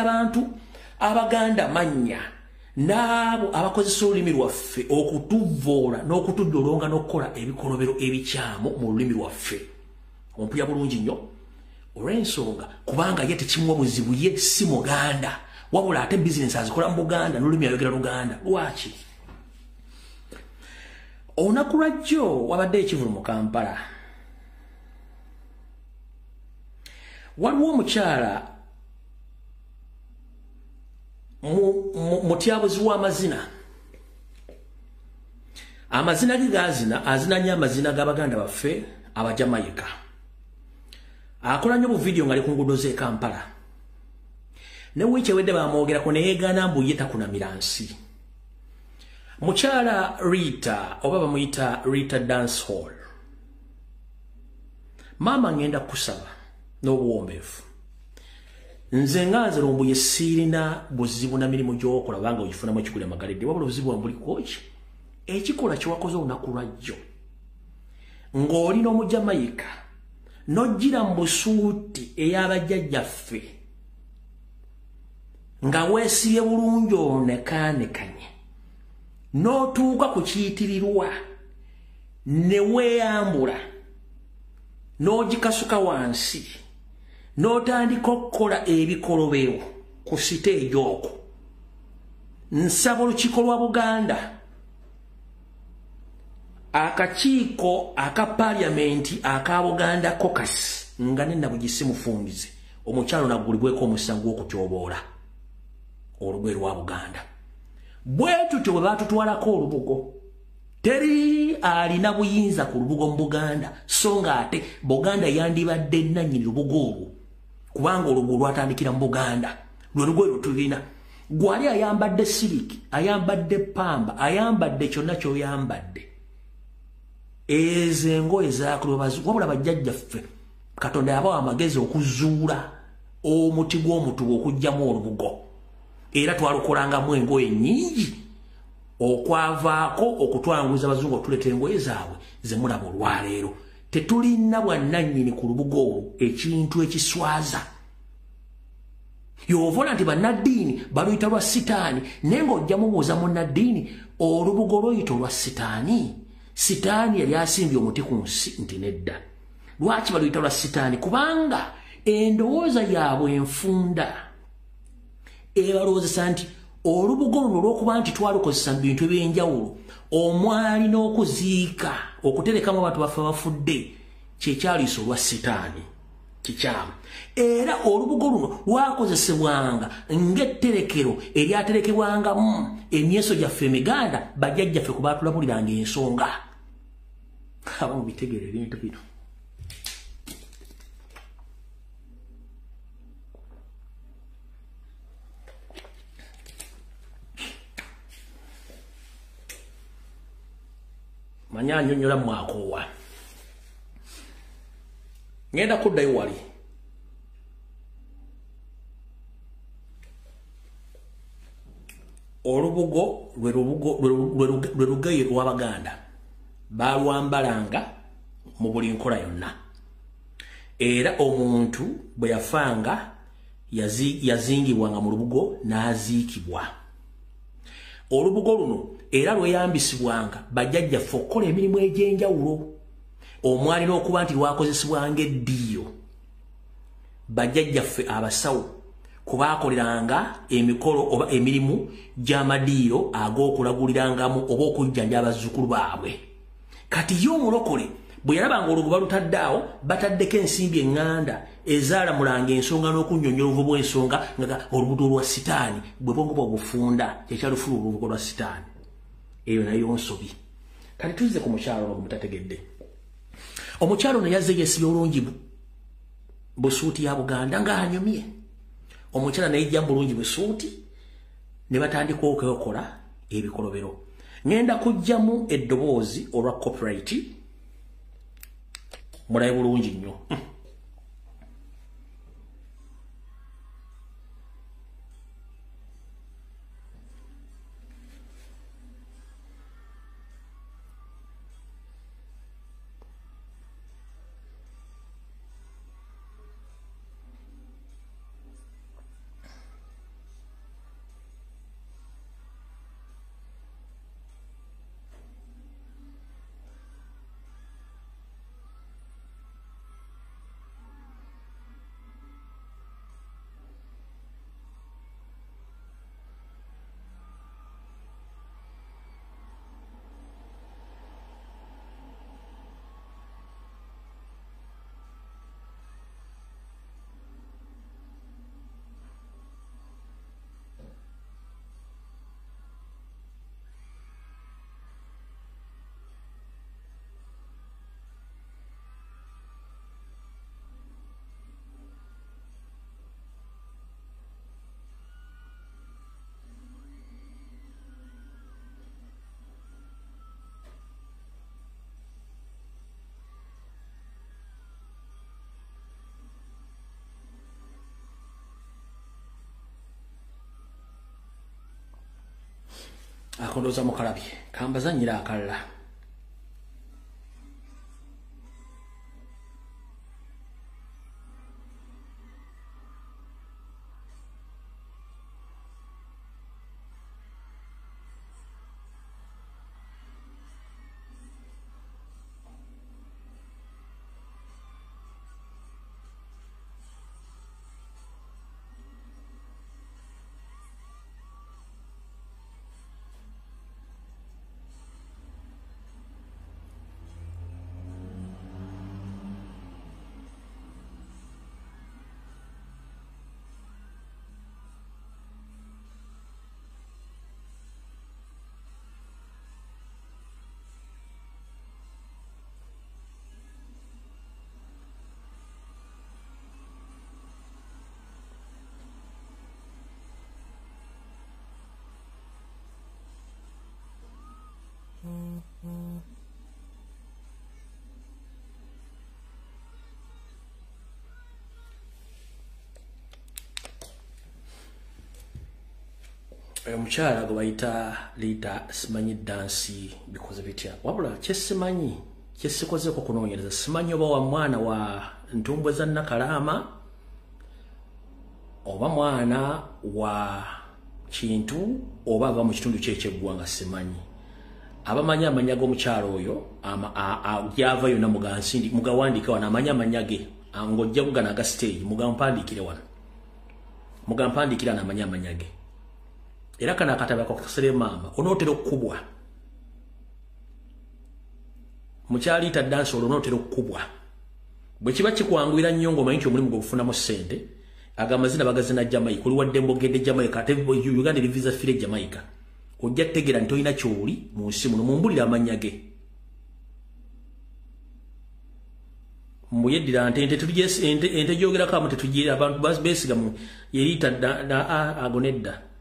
abantu Abaganda mannya n'abo abakozesa olulimi lwaffe okutuvoola n'okutujolonga n'okukola ebikolobero ebikyamu mu lulimi lwaffe ompulya bulungi nnyo olw'ensonga kubanga ye tekimuwa buzibu ye si Muganda wabula ate bizinesi azikola mu Buganda n'olulimi ayogera Luganda lwaki olunaku lwajjo wabadde ekivulu mu Kampala waliwo omukyala mutyabuzi w'amazina amazina ge azina nnyo amazina g'Abaganda baffe Abajamayika akola nnyo buvidiyo ng'ali ku nguudo z'e Kampala ne wiiki ewedde bamwogerako ne yeegaana mbu ye takunamira nsi mukyala Rita oba bamuyita Rita Dance Hall maama ngenda kusaba n'obuwombeefu nze nganze lumbuye sirina buzibu na mirimu gy'okola banga ogifunamu ekikula magaledde wabula obuzibu wambuliko ki ekikola kyewakoze olunaku lwajjo ng'olina Omujamayika n'ojjira mu busuuti ey'abajjajjaffe nga weesibye bulungi onekaanekanye n'otuuka ku kiyitirirwa ne weeyambula n'ogikasuka wansi n'otandika okukola ebikolobero ku siteegi okwo nsaba olukiiko lwa Buganda akakiiko aka paliamenti aka Buganda caucus nga ne Nabugisi Mufungizi omukyalo naggulibweko omusango gw'okutyoboola olugwe lwa Buganda bwe tutyo bwe baatutwalako olubugo teri alina buyinza ku lubugo mu Buganda so nga ate Buganda yandibadde nannyini lubugo olwo kubanga olubugo lwatandikira mu Buganda lwe lugoye lwetulina gwali ayambadde siriki ayambadde pamba ayambadde kyonna kyoyambadde ezo engoye zakulobazi wabula bajjajjaffe Katonda yabawa amagezi okuzuula omuti gw'omutuba okugjamu olubugo era twalukolangamu engoye nnyingi okwavaako okutwanguza abazungu otuleeta engoye zaabwe ze mulaba olwaleero tetulina bwannannyini ku lubugo olwo ekintu ekiswaza yovola nti bannaddiini baluyita lwa sitaani naye ng'ojja mubuuza munnaddiini olubugo lwoyita olwa sitaani sitaani yali asimbye omuti ku nsi nti nedda lwaki baluyita lwa sitaani kubanga endowooza yaabwe enfunda ebalowoozesa nti olubugo luno olw'okuba nti twalukozesa mu bintu eby'enjawulo omwali n'okuziika okuterekamu abantu baffe abafudde kyekyaliisa olwa sitaani kikyamu era olubugo luno lwakozesebwanga ng'etterekero eryaterekebwangamu emyeso gyaffe emiganda bajjajjaffe ku baatulabuliranga ensonga abamu bitegeera ebintu bino manya annyonnyola mwakoowa ngenda kuddayo wali olubugo lwe lugaye lw'Abaganda balwambalanga mu buli nkola yonna era omuntu bwe yafanga yazingibwanga mu lubugo n'aziikibwa olubugo luno era lweyambisibwanga bajjajjaffe okukola emirimu egy'enjawulo omwali n'okuba nti lwakozesebwanga eddiiro bajjajjaffe abasawo kubaakoleranga emikolo oba emirimu gy'amadiiro ag'okulagulirangamu oba okujjanja abazzukulu baabwe kati ye omulokole bwe yalabanga olubugo balutaddaawo bataddeko ensimbi eŋŋanda ezaalamulanga ensonga n'okunnyonnyola obuvu bw'ensonga nga olubuto lwa sitaani bwe bongo bwabufunda kyekyalufula olubugo lwa sitaani eyo nayo nsobi kati tuzze ku mukyalo ono mutategedde omukyalo ono yazze yeesibye olungi busuuti ya Buganda ng'anyumye omukyala nayijja bulungi busuuti ne batandika okwekola ebikolobero ngenda kujjamu eddoboozi olwa copyright mulabe bulungi nnyo akondoza mukalabye kambazanyira akalala omukyala gwe bayita Lita simanyi dansi bikoze bitya wabula kyesimanyi kyesikozeko kunoonyereza simanyi oba wa mwana wa ntumbwe za Nakalaama oba mwana wa kintu oba ava mu kitundu ky'eggwanga simanyi abamanyi amanya g'omukyalo oyo gyava yonna mugawandiika wano amanya amanya ge ng'ojja kugana aga stage mugampandiikire wano mugampandiikira n'amanya amanya ge era kana akataba kakasere maama onootera okkubwa mukyali Lita dansi olwo onootera okkubwa bwe kiba kikwanguyira nnyo ng'omanyi nti omulimu gwegufunamu ssente agamazina bagazina Jamaica oli wadde mbogedde Jamaica ate Uganda eri visa fire Jamaica ojja kutegeera nti olina ky'oli mu nsi muno mumbulira amannya ge mbuyeddira ente gyogerako amu tetugira abantu beesiga mu Lita agonedda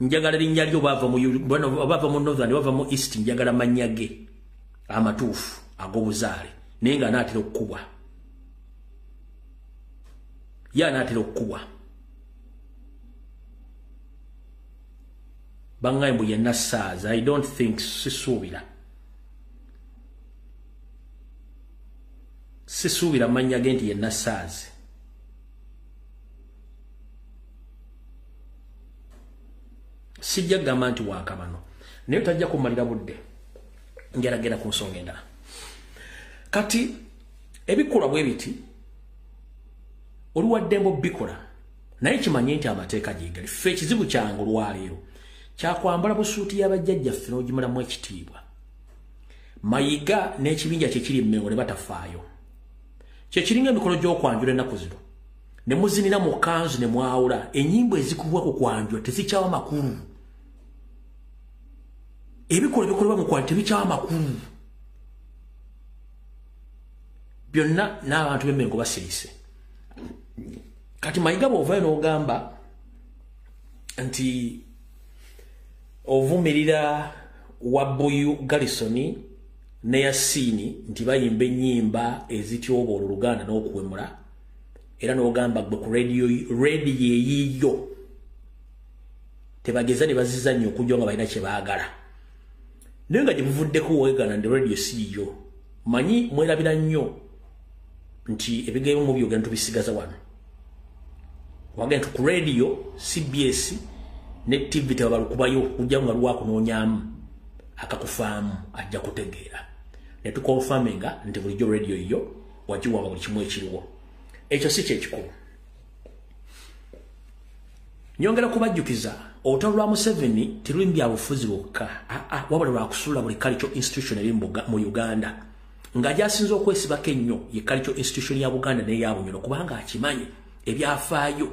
njagala linnya lyo bava mu northern bava mu east njagala mannya ge amatuufu ag'obuzaale naye nga anaatera okkubwa ye anaatera okkubwa bangaye mbu yenna saaza. I don't think sisuubira manya ge nti yenna saazi. Sijja gamba nti waakabano naye tajja kumalira budde ngeragera ku nsonga endala. Kati ebikola bwe biti oluwaddembo bikola naye kimanye nti amateeka gigali. Ffe ekizibu kyange olwaleero kyakwambala busuuti y'abajjajjaffe n'ogimulamu ekitiibwa. Mayiga n'ekibinja kye kiri Mmengo ne batafaayo. Kye kiringa emikolo gy'okwanjula ennaku zino ne muzinira mu kanzu ne mwawula ennyimbo ezikubwa ku kwanjula tezikyawa makulu. Ebikola bikolebwa mu kwanjula tebikyawa makulu. Byonna n'abantu b'Emmengo basirise. Kati Mayiga bw'ovaayo n'ogamba nti ovumirira Wabbuyu Garrison ne Yasini nti bayimba ennyimba ezityoba Oluganda n'okuwemula, era n'ogamba gwe ku radio eyiyo tebageza ne baziza nnyo okujja nga balina kye baagala. Naye nga gye buvuddeko weegana ndi radio siiyo, manyi mwerabira nnyo nti ebigambo mu byogera tubisigaza wano. Wagenda ku radio CBS ne TV tebalukubayo kujja nga lwakunoonyaamu akakufaamu ajja kutegeera. Ne tukonfaminga nti bulijjo radio iyo wagiwaba buli kimu ekiriwo. Ekyo si kyekikulu. Nyongera kubajjukiza olutalo lwa Museveni teruli bya bufuzi bwokka, wabula lwa kusula buli cultural institution eri mu Uganda. Ng'ajasinza okwesibako ennyo ye cultural institution ya Buganda n'eya Bunyoro kubanga akimanyi ebyafaayo.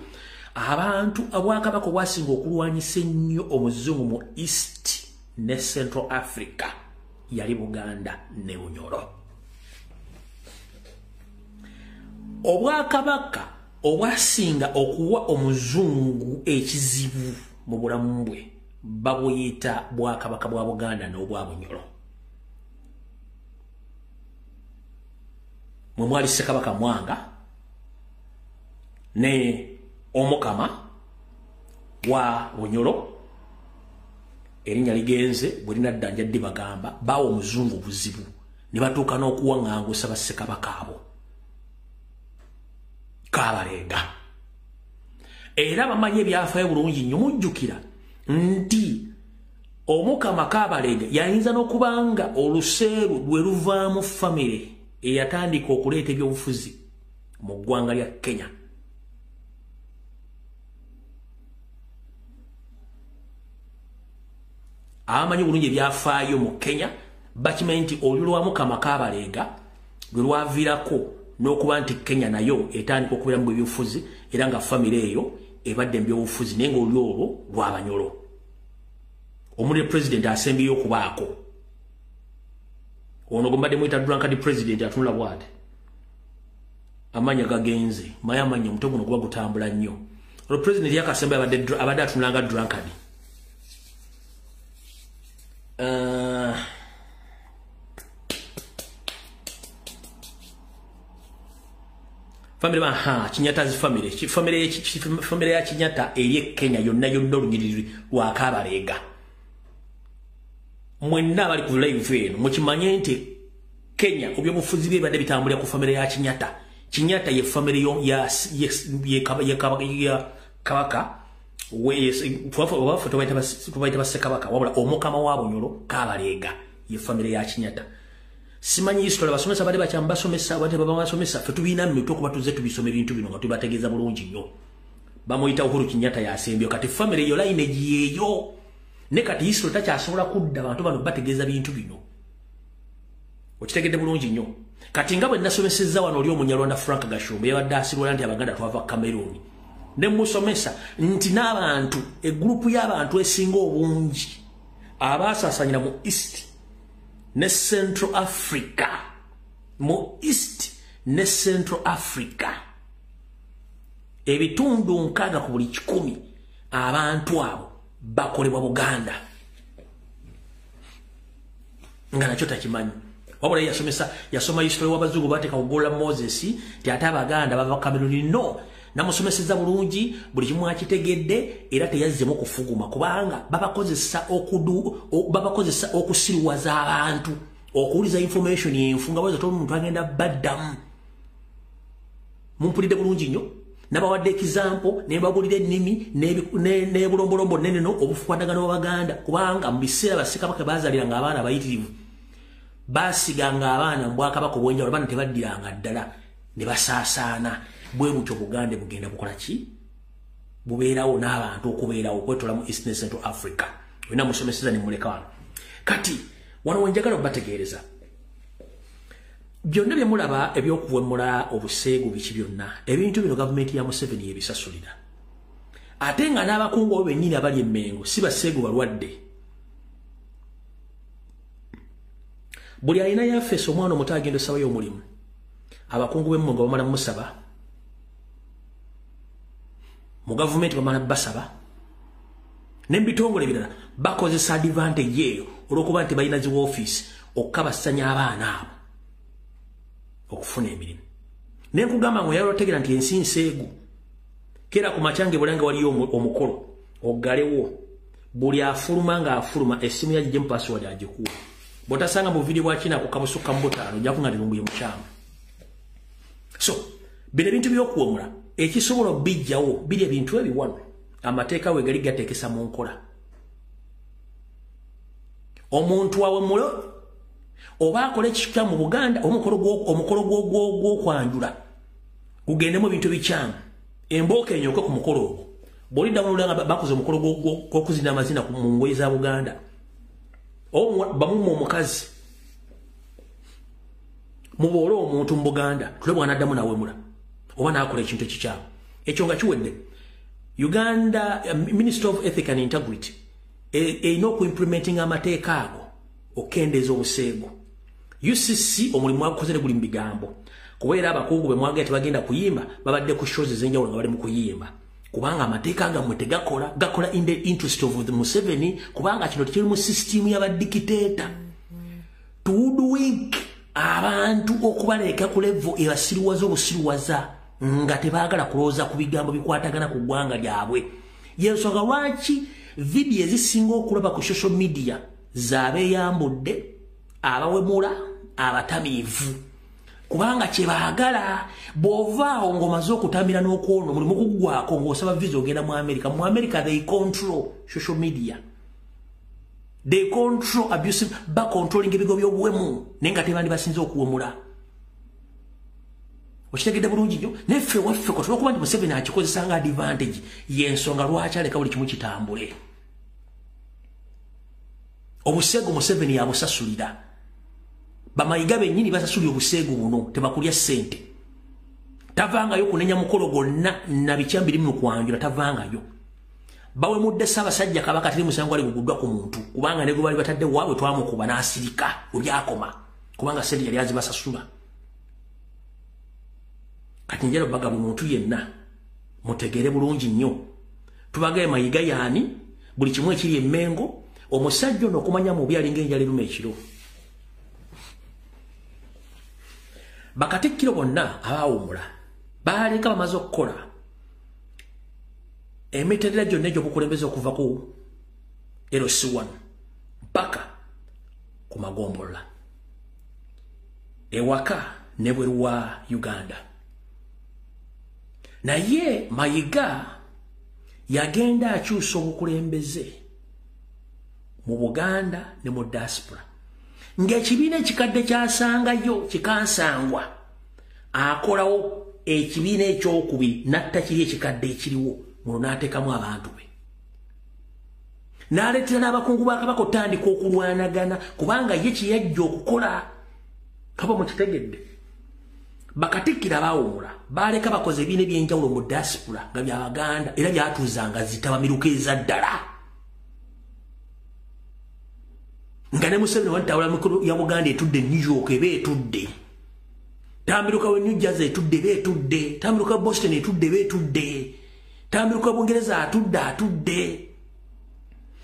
Abantu Obwakabaka bwasinga okulwanyisa ennyo omuzungu mu East ne Central Africa yali Buganda ne Bunyoro. Obwakabaka obwasinga okuwa omuzungu ekizibu mu bulamu bwe babuyita Bwakabaka bwa Buganda n'obwa Bunyoro. Mwe mwali Ssekabaka Mwanga ne Omukama wa Bunyoro erinnya ligenze bwe linadda njadde bagamba bawo omuzungu buzibu ne batuuka n'okuwaŋŋangusa Bassekabaka abo Kaabalega. Era bamanyi ebyafaayo bulungi nnyo. Mujjukira nti Omukama Kaabalega yayinza n'okubanga oluseeru lwe luvaamu famire eyatandika okuleeta ebyobufuzi mu ggwanga lya Kenya. Abamanyi bulungi ebyafaayo mu Kenya bakimanyi nti olulyo lwa Mukama Kaabalega lwe lwaviirako n'okuba nti Kenya nayo etandika okubeeramu ebyobufuzi era nga famire eyo ebadde mu byobufuzi naye ng'olulyo olwo lw'Abanyoro. Omuli president asembyeyo okubaako. Ono gwe mbadde muyita drunkard president atunula bw'ati. Amanya gagenze. Maye amanya omutwe guno guba gutambula nnyo. Olwo president yakasembe abadde atunula nga drunkard. Family Kinyata's family. Family ya Kinyata eri Kenya yonna olunyiriri lwa Kaabalega. Mwenna bali ku live eno mukimanye nti Kenya obyobufuzi bye badde bitambulira ku family ya Kinyata. Kinyata ye family ya Kabaka tubaita Bassekabaka wabula Omukama wa Bunyoro Kaabalega ye family ya Kinyata. Simanyi history basomesa bade bakyamba basomesa bade baba basomesa fe tubina mito kuba tuze tubisome bintu bino nga tubategeeza bulungi nnyo. Bamoyita Uhuru Kinyata yasembyo kati family yo lineage yeyo ne kati history takyasobola kudda abantu bano bategeeza bintu bino. Okitegedde bulungi nnyo. Kati nga bwe nasomesezza wano oli Omunyarwanda Frank Gashumba yabadde asirwala nti Abaganda twava Cameroon. Ne musomesa nti n'abantu egrupu y'abantu esinga obungi abaasasanyira mu East ne Central Africa. Mu East ne Central Africa. Ebitundu 6 ku buli 100 abantu abo bakolebwa Buganda. Nga nakyo takimanyi. Wabula yasoma history w'abazungu bateeka kugola Moses ti ate Abaganda bava Cameroon. No. namusomeseza bulungi buli kimu akitegedde era teyazzemu kufuguma kubanga babakozesa okusiruwaza abantu okuwuliza information yenfunga bweza to omuntu agenda baddamu mumpulidde bulungi nnyo nabawadde example nebabulira ennimi nebulombolombo neneno obufukwatagana bw'Abaganda kubanga mu biseera bassekabaka bazaliranga abaana abayitirivu basiganga abaana mu Bwakabaka obwenjawulo abaana tebaddiranga ddala ne basaasaana bwe butyo Buganda bugenda bukola ki bubeerawo n'abantu okubeerawo okwetola mu East and Central Africa wena musomeseza ne muleka wano kati wano wenjagala obategeereza byonna bye mulaba ebyokuwemula obuseegu biki byonna ebintu bino gavumenti ya Museveni yebisasulira ate nga n'abakungu abo bennyini abali emmengo si baseegu balwadde buli alina yafeesa omwana omuto agenda osabayo omulimu abakungu b'emmengo bamala musaba mu gavumenti bamala basaba n'ebitongole ebirala bakozesa advantage eyo olw'okuba nti balina zi woofiisi okukabasanya abaana abo okufuna emirimu nenkugamba ngo yalotegera nti ensi nseegu kera ku macyange bulanga waliyo omukolo oggalewo buli afuluma ng'afuluma essimu yagije mu password agikuwa botasanga mu video bwakina ku kabusuka mbutaano ojja kunga ntirumbuye mukyama so bino ebintu by'okuwomula ekisobola obijjawo biri ebintu ebiwano amateeka we gali gateekesa mu nkola omuntu awemule oba akola ekikya mu Buganda omukolo gw'okwanjula gugendemu ebintu bikyamu embooka enyoke ku mukolo ogwo bw'olidda mululanga bakoze omukolo gw'okuzina amazina mu ngoye za Buganda bamumma omukazi muboole omuntu mu Buganda tule bwanaddamu nawemula oba naakola ekintu ekikyamu ekyo nga kiwedde Uganda Ministry of Ethics and Integrity erina okuimplementing amateeka ago okendeeza obuseego UCC omulimu gwagukozere guli mu bigambo kubeera abakungu be mwagala tebagenda kuyimba babadde ku shows ez'enjawulo nga bali mu kuyimba kubanga amateeka gammwe gakola in the interest of the Museveni kubanga kino tekiri mu system y'abadikiteeta to hoodwink abantu okubaleeka ku level ebasiruwaza obusiruwaza nga tebaagala kulowooza ku bigambo bikwatagana ku ggwanga lyabwe yensonga lwaki vidiyo ezisinga okulaba ku social media z'abeeyambudde abawemula abatamiivu kubanga kyebaagala bw'ovaawo ng'omaze okutambira n'okwona omulimu kuggwako ng'osaba visa ogenda mu America they control social media they control abusive bacontrolling ebigo by'obuwemu naye nga tebandi basinze okuwemula okitegedde bulungi nnyo neffe waffe ko tulwokuba nti Museveni akikozesa nga advantage yensonga lwaki aleka buli kimu kitambule obuseego Museveni yabusasulira bamayiga bennyini basasulira obuseego buno tebakulya ssente tavangayo kunenya mukolo gonna na bikyambi limu kwanjula tavangayo bawemudde Ssaabasajja Kabaka tiri musango ali guguddwa ku muntu kubanga ne gwe bali batadde waabwe twamukuba n'asirika olyakoma kubanga ssente yali azibasasula kati njalo baga muntu yenna mutegere bulungi nnyo tubagaye mayiga yaani buli kimu ekiri emmengo omusajja ono okumanya mu byali ng'enjala eruma ekiro bakatikkiro bonna abaawumula baaleka bamaze okukola emitendera gyonna egy'obukulembeze okuva ku LC1 mpaka ku Magombolola ewaka ne bweru wa Uganda naye mayiga yagenda akyusa obukulembeze mu Buganda ne mu diaspora ng'ekibiina ekikadde kyasangayo kikansangwa akolawo ekibiina ekyokubiri natta kiri ekikadde ekiriwo muno n'ateekamu abantu be n'aleetera n'abakungu ba Kabaka otandika okulwanagana kubanga ye kye yajja okukola kaba mukitegedde bakatikkira baawumula baaleka bakoze ebibiina ebyenjawulo mu diaspora nga by'Abaganda era byatuuzanga zitabamiruka eza ddala nga ne Museveni wantawula mikulu ya Buganda etudde New York eba etudde tambiruka we New Jersey etudde eba etudde tambiruka Boston etudde eba etudde tambiruka Bungereza atudde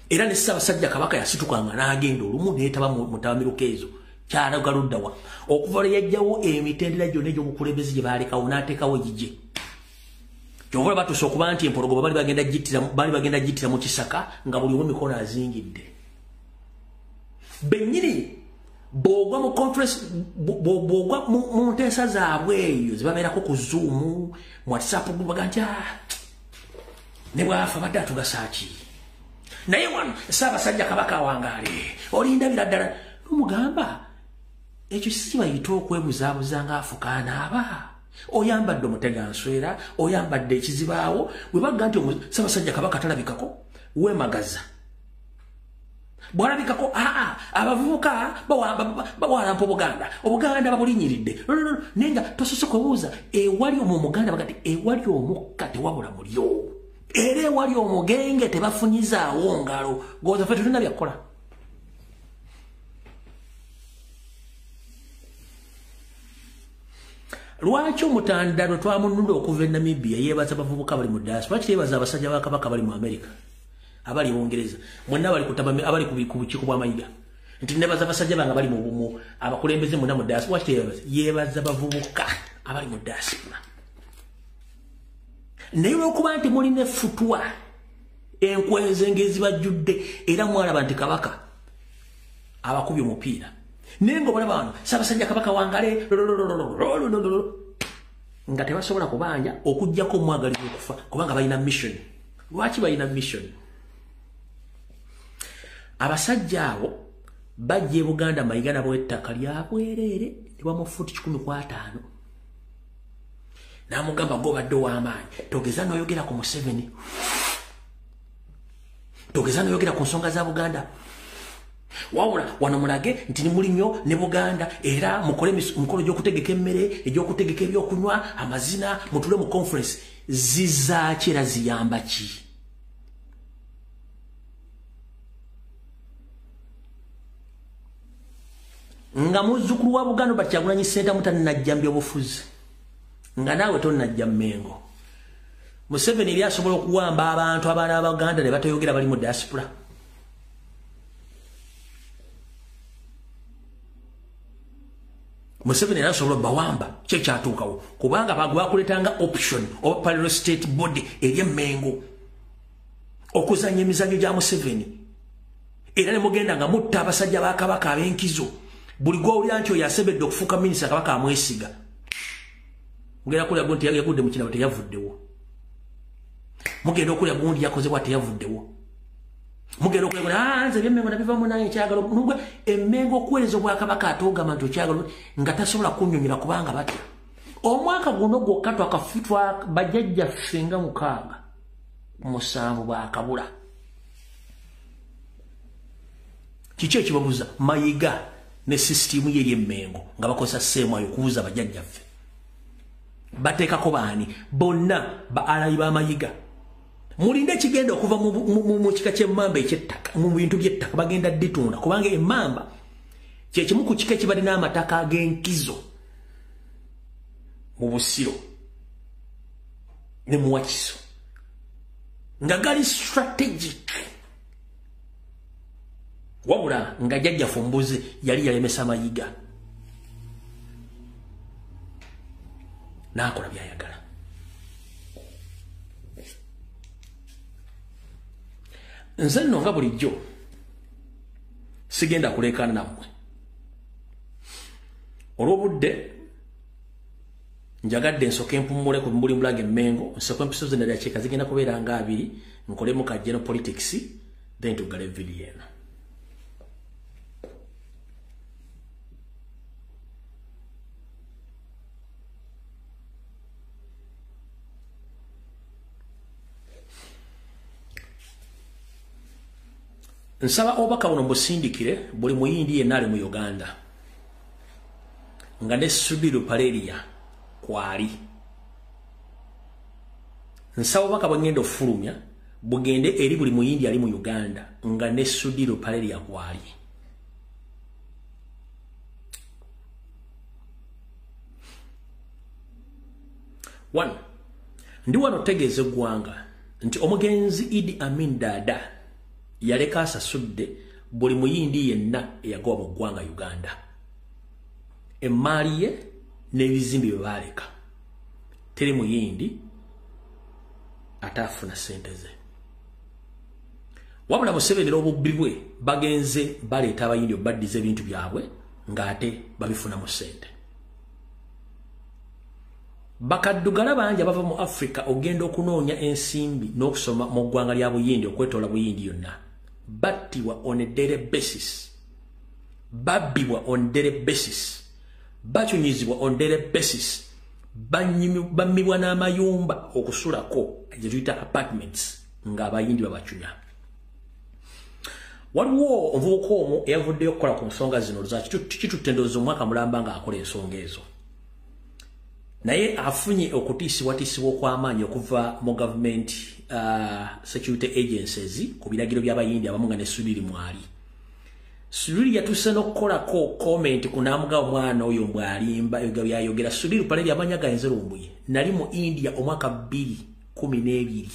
era ne Ssaabasajja Kabaka yasitukanga n'agenda olumu neetaba mu tabamiruka ezo kyalagaluddawa okuva lwe yajjawo emitendera gyonna egy'obukulembeze gye baalekawo n'ateekawo gije Kyova batuuse okuba nti empologoma bali bagenda gittira mu kisaka nga buli omu mikono azingidde. Bennyini bw'ogwa mu conference bw'ogwa mu nteesa zaabwe eyo zibabeerako ku Zoom mu WhatsApp baga nti ne bwafa badde atugasa ki. Naye wano Ssaabasajja Kabaka awangaale olindabira ddala n'omugamba ekyo sibayita okwebuzaabuza ng'afukaana aba. Oyambadde omuteganswera, oyambadde ekizibaawo, bwe bagga nti Ssaabasajja Kabaka talabikako, weemagaza. Bwalabikako, abavubuka bawalampa Obuganda babulinyiridde. Nenga tosose kubuuza, ewali Omuganda bagati ewali omukka tewabula mulyo. Era ewali omugenge tebafunyizaawo ngalo. Ng'oza ffe tulina byakkola. Lwaki omutandalo twamununda okuva e Namibia yeebaza abavubuka bali mu diaspora? Lwaki yeebaza abasajja ba Kabaka bali mu America, abali mu Bungereza, mwenna bali kutaba abali ku bukiiko bw'amayiga? Nti nebaza abasajja bange bali mu bumu, abakulembeze mwenna mu diaspora. Lwaki yeebaza abavubuka abali mu diaspora? Naye olw'okuba nti mulina effutwa enkwenze ng'ezibajjudde era mwalaba nti Kabaka abakubye omupiira. Nengo balaba wano Ssaabasajja Kabaka wangale nga tebasobola kubanja okujjako omwagalira okufa kubanga balina mission. Lwaki balina mission? Abasajja abo bajja e Buganda mayiga nabo ettaka lyabwereere ne bamufuuti 15. N'amugamba gobadde ow'amaanyi, togeza n'oyogera ku Museveni, togeza n'oyogera ku nsonga za Buganda. Wawula wano mulage nti ni mulinyo ne Buganda era mukole mukolo gy'okutegeka emmere, egy'okutegeka ebyokunywa, amazina, mutule mu conference. Zizaaki era ziyamba ki? Nga muzzukulu wa Buganda Kyagulanyi Ssentamu mutannajja mbyobufuzi, nga naawe tonnajja Mmengo. Museveni yali asobola okuwamba abantu abaana Abaganda ne batayogera bali mu diaspora. Museveni yali asobola bawamba kye kyatuukawo kubanga bakuletanga option oba parallel state body eri Mmengo okuzanya emizanyo gya Museveni. Era ne mugenda nga mutta abasajja ba Kabaka ab'enkizo. Buli gw'owulira nti oyo asembedde okufuuka minisita Kabaka amwesiga. Mugenda kulya gundi yagudde mu kinabo teyavuddewo. Mugenda okulya gundi yakozebwa teyavuddewo. Mugenda okulya nze by'Emmengo nabivamu naye ekyagalo nubwe Emmengo okuweereza Obwakabaka atogamba nti okyagalo nga tasobola kunnyonnyola kubanga batya. Omwaka guno gwokka twakafutwa bajjajjaffe nga 6 bwakabula. Kiki ekibabuza? Mayiga ne sisitimu ye Emmengo nga bakozesa sseemwayo okubuza bajjajjaffe. Bateekako baani bonna ba alayi b'amayiga. Mulinde kigenda okuva mu kika ky'emmamba eky'ettaka mu bintu by'ettaka bagenda ditunda kubanga emmamba kye kimu ku kika ekibalina amataka ag'enkizo mu Busiro ne mu Wakiso nga gali strategic. Wabula nga jjajjaffe Mbuzi yali yalemesa amayiga n'akola by'ayagala. Nze nno nga bulijjo sigenda kuleekaana nammwe. Olw'obudde njagadde nsooke empummule ku mbuli mbulage Mmengo, nsooke empiso zonna dakiika zigenda kubeera nga 2 nkolemu ka general politics then tuggale video eno. Nsaba obaka buno busindikire buli muyindi yenna ali mu Uganda nga ne Subiru Paleria kwali. Nsaba obaka bwengenda ofulumya bugende eri buli muyindi ali mu Uganda nga ne Subiru Paleria kwali. One, ndi wano tegeeze eggwanga nti omugenzi Idi Amin Dada yaleka asasudde buli muyindi yenna eyagoba mu ggwanga Uganda. Emmaali ye n'ebizimbe bye baaleka teri muyindi atafuna sente ze. Wabula Museveni obubbi bwe bagenze baleeta abayindi obaddiza ebintu byabwe ng'ate babifuna mu sente. Bakaddugala bangi abava mu Africa ogenda okunoonya ensimbi n'okusoma mu ggwanga lya Buyindi okwetoola Buyindi yonna. Battibwa on a daily basis. Babbibwa on daily basis. Bachunyizibwa on daily basis. Bammibwa n'amayumba okusulako gye tuyita apartments ng'abayindi babachunya. Waliwo omuvubuka omwo eyavuddeyo okukola ku nsonga zino kitutte ndowooza omwaka mulamba ng'akola ensonga ezo. Naye afunye okutiisibwatiisibwa okw'amaanyi okuva mu government security agencies ku biragiro by'abayindi abamu nga ne Suliri mwali. Suliri yatuuse n'okukolako comment ku naamuga omwana oyo mbw'alimba byayogera. Suliri pale byamanya gayinza lumbuye. Nali mu India omwaka 2012.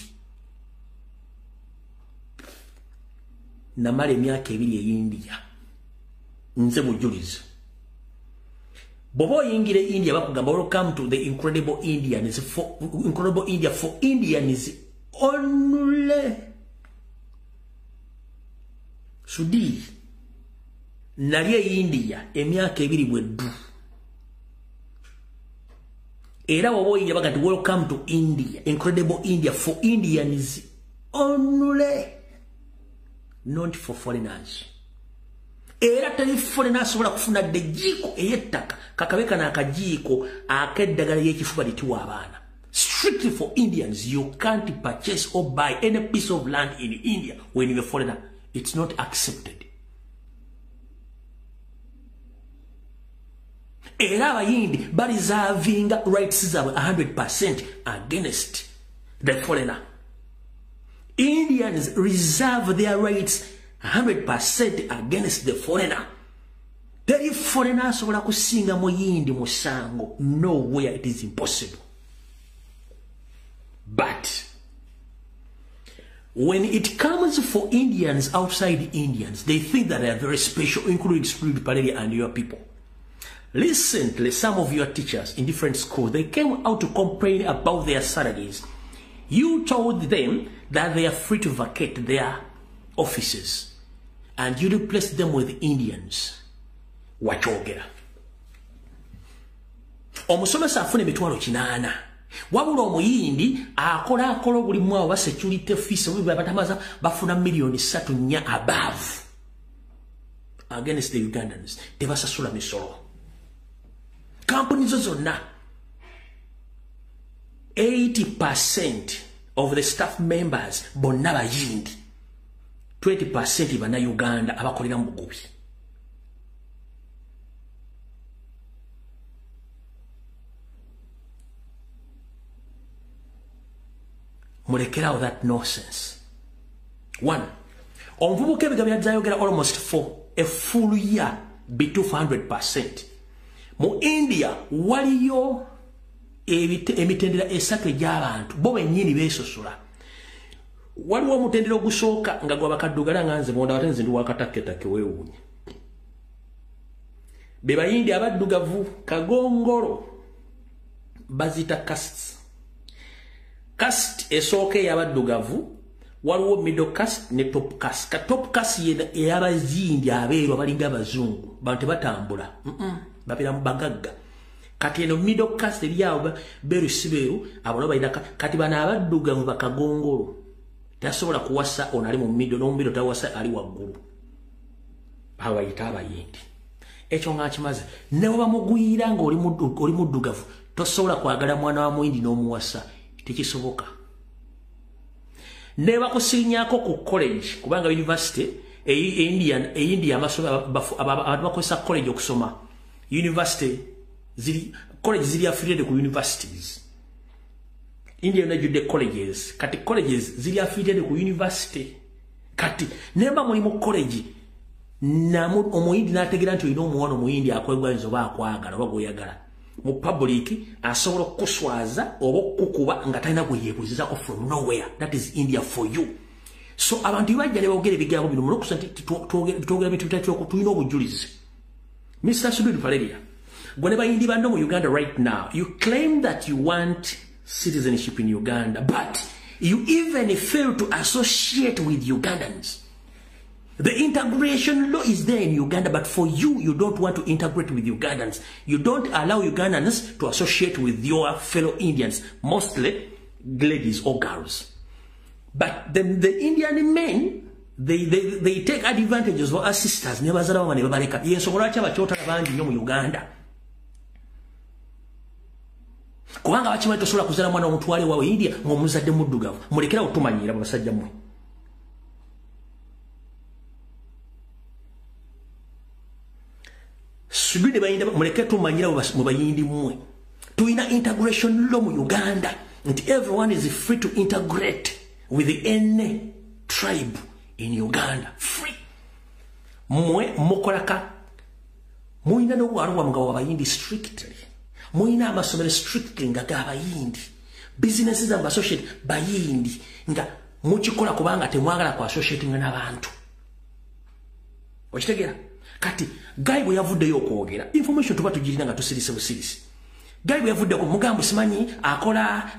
Namala emyaka 2 e India. Nze mujulizi. Bobo yingire India bakugamba welcome to the incredible Indians for incredible India for Indians only. Sudi nali India emyaka 2 bweddu. Era bobo yingira bagati welcome to India incredible India for Indians only, not for foreigners. Era tali foreigners asobola kufuna dejiko eyettaka kakabeka n'akajiiko akeddagala y'ekifuba litiwa abaana. Strictly for Indians, you can't purchase or buy any piece of land in India when you're a foreigner. It's not accepted. Era abayindi bariservinga rights zaabwe 100% against the foreigner. Indians reserve their rights 100% against the foreigner. Teri foreigner asobola kusinga muyindi musango. Nowhere it is impossible. But when it comes for Indians outside Indians, they think that they are very special, including Spirit Paleria and your people. Recently, some of your teachers in different schools, they came out to complain about their salaries. You told them that they are free to vacate their offices and you replace them with Indians. Wachogera. Omusomesa afune emitwalo 8. Wabula omuyindi akola buli mwawo ba security fees batamaza bafuna million 3 above against the Ugandans. Tebasasula misolo. Companies zonna 80% of the staff members bonna bayindi, 20% bana Uganda abakolera mu bugubi. Mulekera that nonsense. One, omuvubuka ebiga byajayogera almost for a full year bituufu 100%. Mu India waliyo emitendera 3 egy'abantu bo bennyini beesosola. Waliwo omutendera ogusooka nga gwa bakaddugala nga nze bonda watenze ndi wakatakketakke weewuunye. Be bayindi abaddugavu kagongolo bazita castes. Caste esooka ey'abaddugavu waliwo middle caste ne top caste. Ka top caste ey'abazindi abeeru abalinga abazungu bantu batambula babira mu bagagga. Kati eno middle caste eryawo beeru sibeeru abona balina kati bana abaddugavu bakagongolo tasobola kuwasa ono ali mu middle n'omumiddle tawasa ali waggulu. Babayita abayindi. Ekyo nga kimaze ne bwe bamugwira nga oli muddugavu tosobola kwagala mwana wa muyindi n'omuwasa. Tekisoboka. Ne bakusinyaako ku college kubanga university India amasomo abantu bakozesa college okusoma. University college ziri affiliated ku universities. India najudde colleges. Kati colleges ziri affiliated ku university. Kati nemba muli mu college namu omuyindi n'ategeera nti olina omuwano omuyindi akwegwanyiza oba akwagala oba gw'oyagala. Mu public asobola kuswaza oba okukuba nga talina gwe yeebuuzizako from nowhere. That is India for you. So abantu bajja ne boogera ebigambo bino mulokusa nti twogera bintu bitatu tulina obujulizi. Mr. Spirit Paleria, gwe ne bayindi banno mu Uganda right now, you claim that you want citizenship in Uganda, but You even fail to associate with Ugandans. The integration law is there in Uganda, but for you, you don't want to integrate with Ugandans. You don't allow Ugandans to associate with your fellow Indians, mostly ladies or girls. But the Indian men, they take advantages of our sisters. Uganda. Kubanga bakimanyi tosobola kuzala mwana omutwale wawe India ng'omuzadde muddugavu mulekera otumanyira basajja mmwe. Subide bayinda mulekera tumanyira mu bayindi mmwe. Tuina integration law mu Uganda and everyone is free to integrate with any tribe in Uganda. Free. Mmwe mukolaka muina no waruwa mga wabayindi strictly. Muina amasomero strictly nga gabayindi. Businesses amba associate bayindi nga mukikola kubanga temwagala ku associate n'abantu. Okitegera? Kati Guy bwe yavuddeyo okwogera information tuba tugirina nga tusirise busirisi. Guy bwe yavudde ku mugambo simanyi akola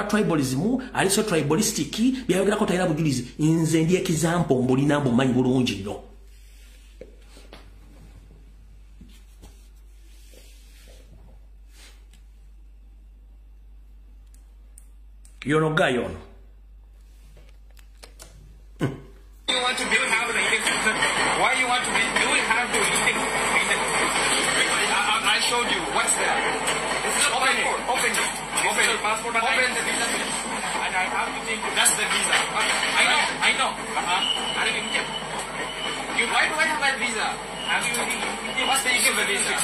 tribalism ali so tribalistic byayogerako tayina bujulizi nze ndi example mbulina mbumanyi bulungi nnyo. Yono Guy yono. You want to be have the election? Why you want to be? You will have to I showed you. What's there? It's not open it. Open it. Open your passport. Open the visa. And I have to think that's the visa. I know. Why do I have that visa? What's the use of the visa?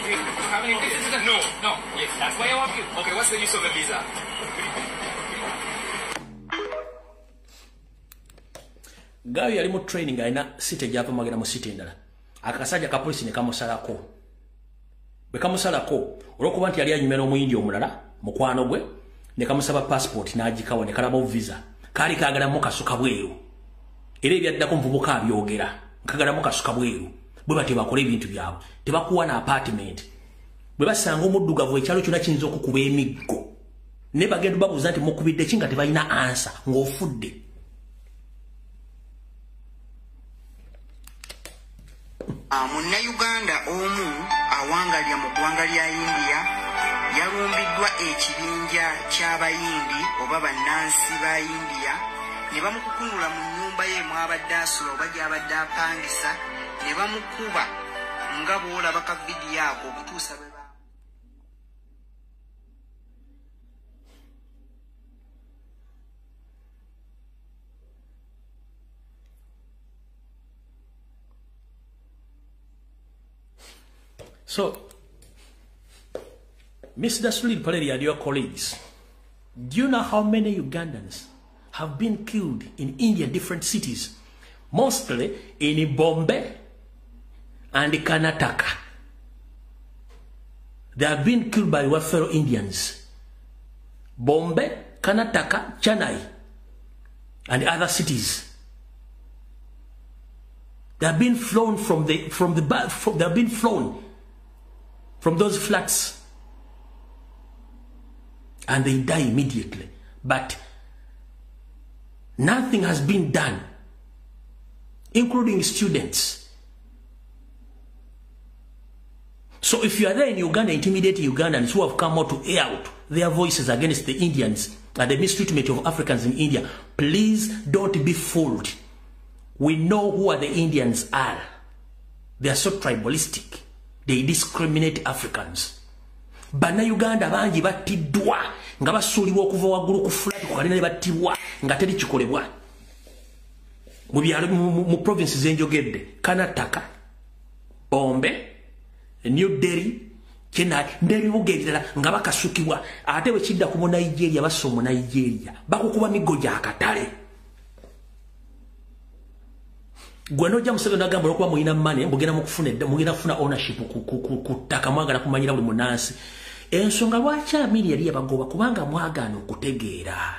You have any visa? No. Yes, that's why I want you. Okay, what's the use of the visa? Guy yali mu training aina site japa magana mu site ndala. Akasajja ka police ne kamusalako. Bwe kamusalako olwokuba nti yali anyumira omuyindi omulala mukwano gwe ne kamusaba passport n'agikawa ne kalaba visa. Kali kagala mu kasuka bweru. Era ebyaddako mvubuka abyogera. Kagala mu kasuka bweru. Bwe bati bakola ebintu byabo. Tebakuwa na apartment. Bwe basanga omuddugavu ekyalo kyonna kiyinza okukuba emiggo. Ne bagenda babuuza nti mukubidde kinga tebalina answer ng'ofudde. Munnayuganda omu awangalya mu ggwanga lya India yalumbiddwa ekibinja ky'abayindi oba bannansi ba India ne bamukukunula mu nnyumba ye mwabadde asula oba gy'abadde apangisa ne bamukuba nga bw'olaba ka vidiyo ako okutuusa bwe So, Mr. Sulid Paleri and your colleagues, do you know how many Ugandans have been killed in India, different cities? Mostly in Bombay and Karnataka. They have been killed by our fellow Indians. Bombay, Karnataka, Chennai, and other cities. They have been flown they have been flown from those flats, and they die immediately. But nothing has been done, including students. So if you are there in Uganda intimidating Ugandans who have come out to air out their voices against the Indians and the mistreatment of Africans in India, please don't be fooled. We know who the Indians are. They are so tribalistic. They discriminate Africans. Bana Uganda bangi battiddwa nga basuulibwa okuva waggulu ku flat ku kalina ne battibwa nga teri kikolebwa. Mu byalo mu provinces enjogedde Karnataka, Bombay, New Delhi, Chennai, n'ebibuga ebirala nga bakasukibwa ate bwe kidda ku mu Nigeria bassa mu Nigeria bakukuba miggo gya katale. Gwano jamu sebe nagamba okuba muyina money mbugenda mugenda kufuna ownership ku ttaka mwagala kumanyira buli munansi. Ensonga lwaki Amini yali yabagoba kubanga mwagaana okutegeera.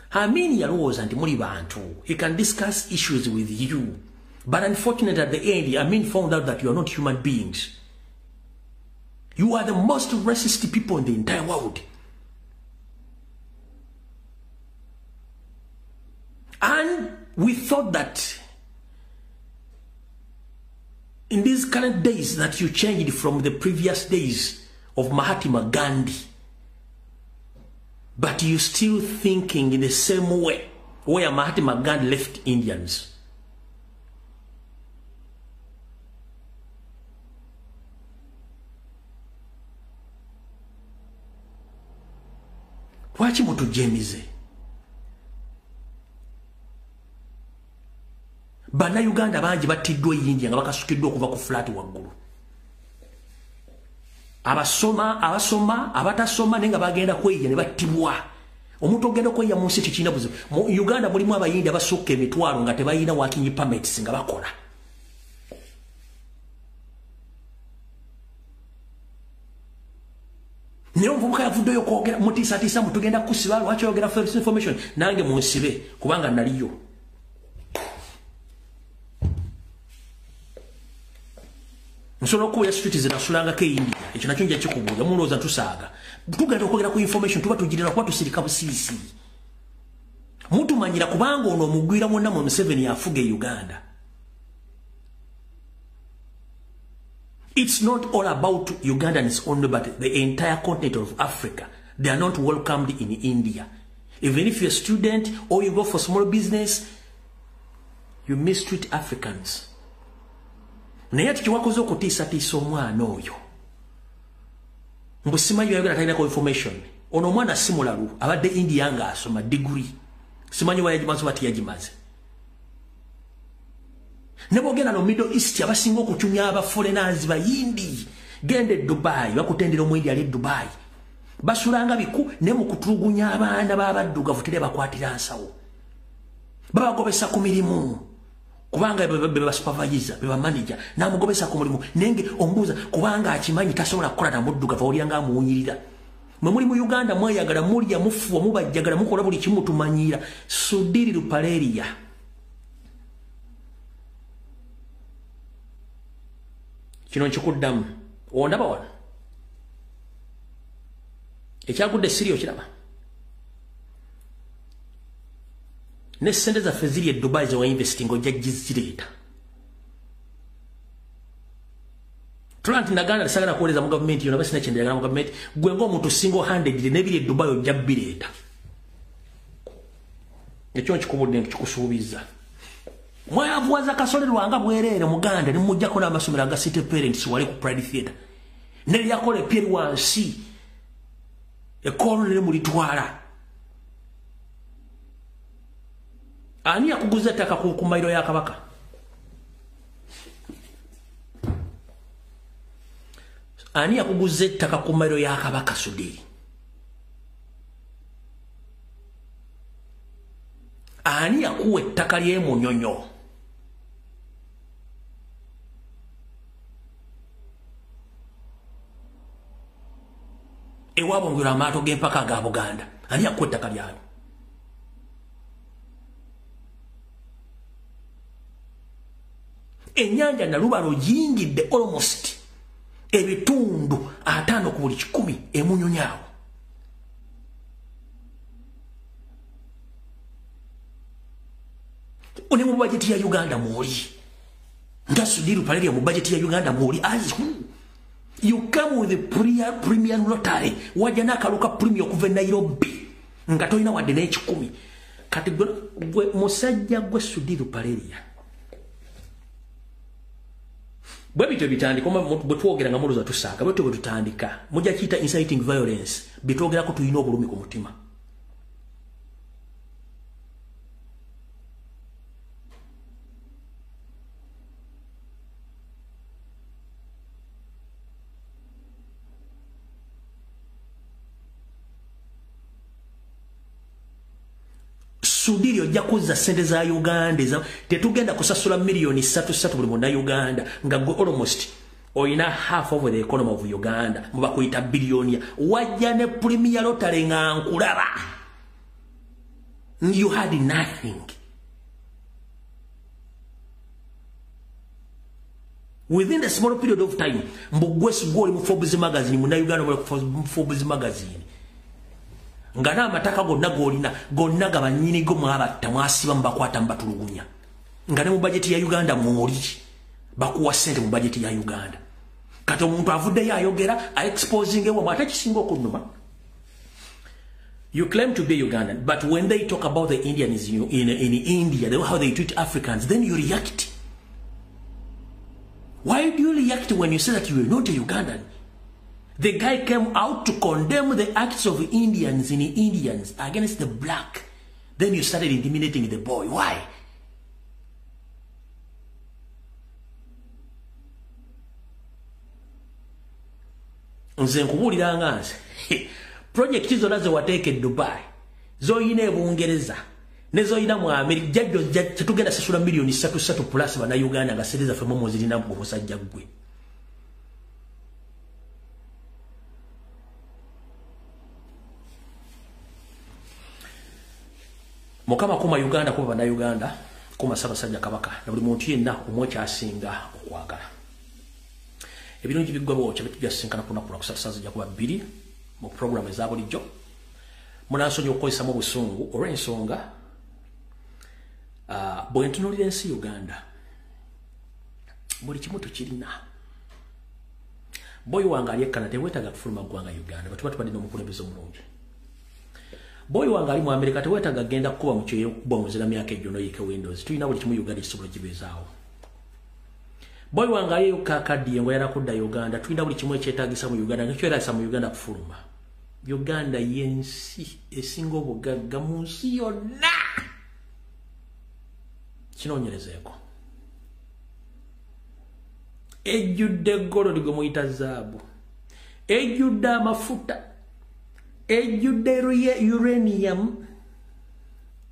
Amini yalowooza nti muli bantu. He can discuss issues with you. But unfortunately at the end, Amini found out that you are not human beings. You are the most racist people in the entire world. And we thought that in these current days that you changed from the previous days of Mahatma Gandhi, but you're still thinking in the same way where Mahatma Gandhi left Indians. Lwaki mutujemize? Bannayuganda bangi battiddwa India nga bakasukiddwa okuva ku flat waggulu. Abasoma, abatasoma nenga bagenda kweya ne battibwa. Omuntu ogenda kweya mu nsi tekirina buzibu. Mu Uganda mulimu abayindi abasukka emitwalo nga tebalina working permits nga bakola. Niyo mvubuka yavuddeyo kwogera mutiisatiisa mutugenda kusiba lwaki oyogera false information nange munsibe kubanga naliyo. Nsobola okubuulya street ze nasulangako India ekyo nakyo nja kikubuulya mulowooza ntusaaga tugenda okwogera ku information tuba tugirira kuba tusirika busiisi mutumanyira kubanga ono omugwira mwonna mu Museveni yafuga e Uganda. It's not all about Ugandans only, but the entire continent of Africa. They are not welcomed in India. Even if you're a student or you go for small business, you mistreat Africans. Naye tukiwakoze okutiisatiisa omwana oyo. Mbu simanyi Uganda talinako information. Ono omwana si mulalu abadde India nga asoma degree. Simanyi wayagimaze oba tiyagimaze. Nebo gena no Middle East abasinga okutumya aba foreigners bayindi gende Dubai bakutendera omwindi ali Dubai basulanga biku ne mu kutulugunya abaana babaddugavu tere bakwatira nsawo babagobesa ku mirimu kubanga beba supervisor beba manager namugobesa ku mulimu nenge ombuza kubanga akimanyi tasobola kukola na muddugavu oliyanga muwunyirira mwe muri mu Uganda mweyagala mulya mufu mubajjagala mukola buli kimu tumanyira Sudiri Lupaleria. Kino nkikuddamu ondaba wano ekyagudde siriyo kiraba ne ssente zaffe ziri e Dubai zewa investing ojja gizireeta tula nti naganda lisagala kuwoleza mu gavumenti yona basina kyendagala mu gavumenti gwe ng'omuntu single handed nebiri e Dubai ojja bireeta ekyo nkikubudde nkikusuubiza mwayavuwaza kasole lwanga bwerere muganda ne mujjako n'amasomero aga city parents wali ku Pride Theatre ne lyakole Pierre wansi ekolo ne mulitwala ani yakuguza ettaka ku mayiro ya Kabaka ani yakuguza ettaka ku mayiro ya Kabaka Sudiri ani yakuwa ettaka lye Munyonyo ewabo ngura amaato g'empaka ga Buganda ani yakuwa ettaka lyayo ennyanja Nalubalo yingidde almost ebitundu 5 ku buli 100 emunyonyo awo one mu budget ya Uganda mwoli Sudiri Lupaleria mu budget ya Uganda mwoli as who you come with the premium lottery wajja n'akaluka premium okuva Nairobi nga tolina wadde n'ekikumi kati gwe musajja gwe Sudiri Lupaleria bwe bityo bitandika bwe twogera nga muluza tusaaga bwe bwe tutandika mujja kiyita inciting violence bitwogerako tulina obulumi ku mutima Sudiri ojja kuzza ssente za Uganda tetugenda kusasula million 3 buli munda Uganda nga gwe almost oyina half of the economy of Uganda muba kuyita billionia wajja ne premier lottery nga nkulaba you had nothing within a small period of time mbugwesi gwoli mu Forbes magazine munda Uganda mu Forbes magazine nga n'amataka gonna golina gonna gabanyinigo mwabatta mwasiba mubakwata mubatulugunya nga ne mu bajeti ya Uganda mwoli bakuwa ssente mu bajeti ya Uganda kati omuntu avuddeyo ayogera exposing ewa mwata kisinga okunnuma. You claim to be Ugandan, but when they talk about the Indians in India, how they treat Africans, then you react. Why do you react when you say that you are not a Ugandan? The guy came out to condemn the acts of Indians in Indians against the black. Then you started intimidating the boy. Why? Nze nkubulira nganze project zonna ze wateeke Dubai zoyina ebungereza ne zoyina mu America jajjo tetugenda sasula milioni 3 plus bana Uganda nga sereza femo muzirina mu musajja gwe. Mukama kuma Uganda kuba bana Uganda kuma Ssaabasajja Kabaka na buli muntu yenna omwocha asinga okwagala. Ebirungi bigwa bwocha bitujasinkana kuna kusasaza ja kuba 2 mu program za bulijjo munansonyi okukozesa mu busungu olw'ensonga bwe ntunuulira ensi Uganda buli kimu tukirina. Boy wange ali ekkana teweetaaga kufuluma ggwanga Uganda batuba tubadde n'omukulembeze omulungi. Boy wange ali mu Amerika teweetaaga genda kukuba mu kyeyo okukuba omuzira myaka ejjo n'oyiike Windows. Tulina buli kimu Uganda kisobola gibeezaawo. Boy wange ali kakaddiye ngo yala kudda Uganda tulina buli kimu ekyetaagisa mu Uganda ng'ekyoyerasa mu Uganda kufuluma. Uganda yensi esinga obugagga mu nsi yonna. Kinoonyerezeeko. Ejjudde gold gwe muyita zaabu. Ejjudde amafuta. Ejjudde uranium.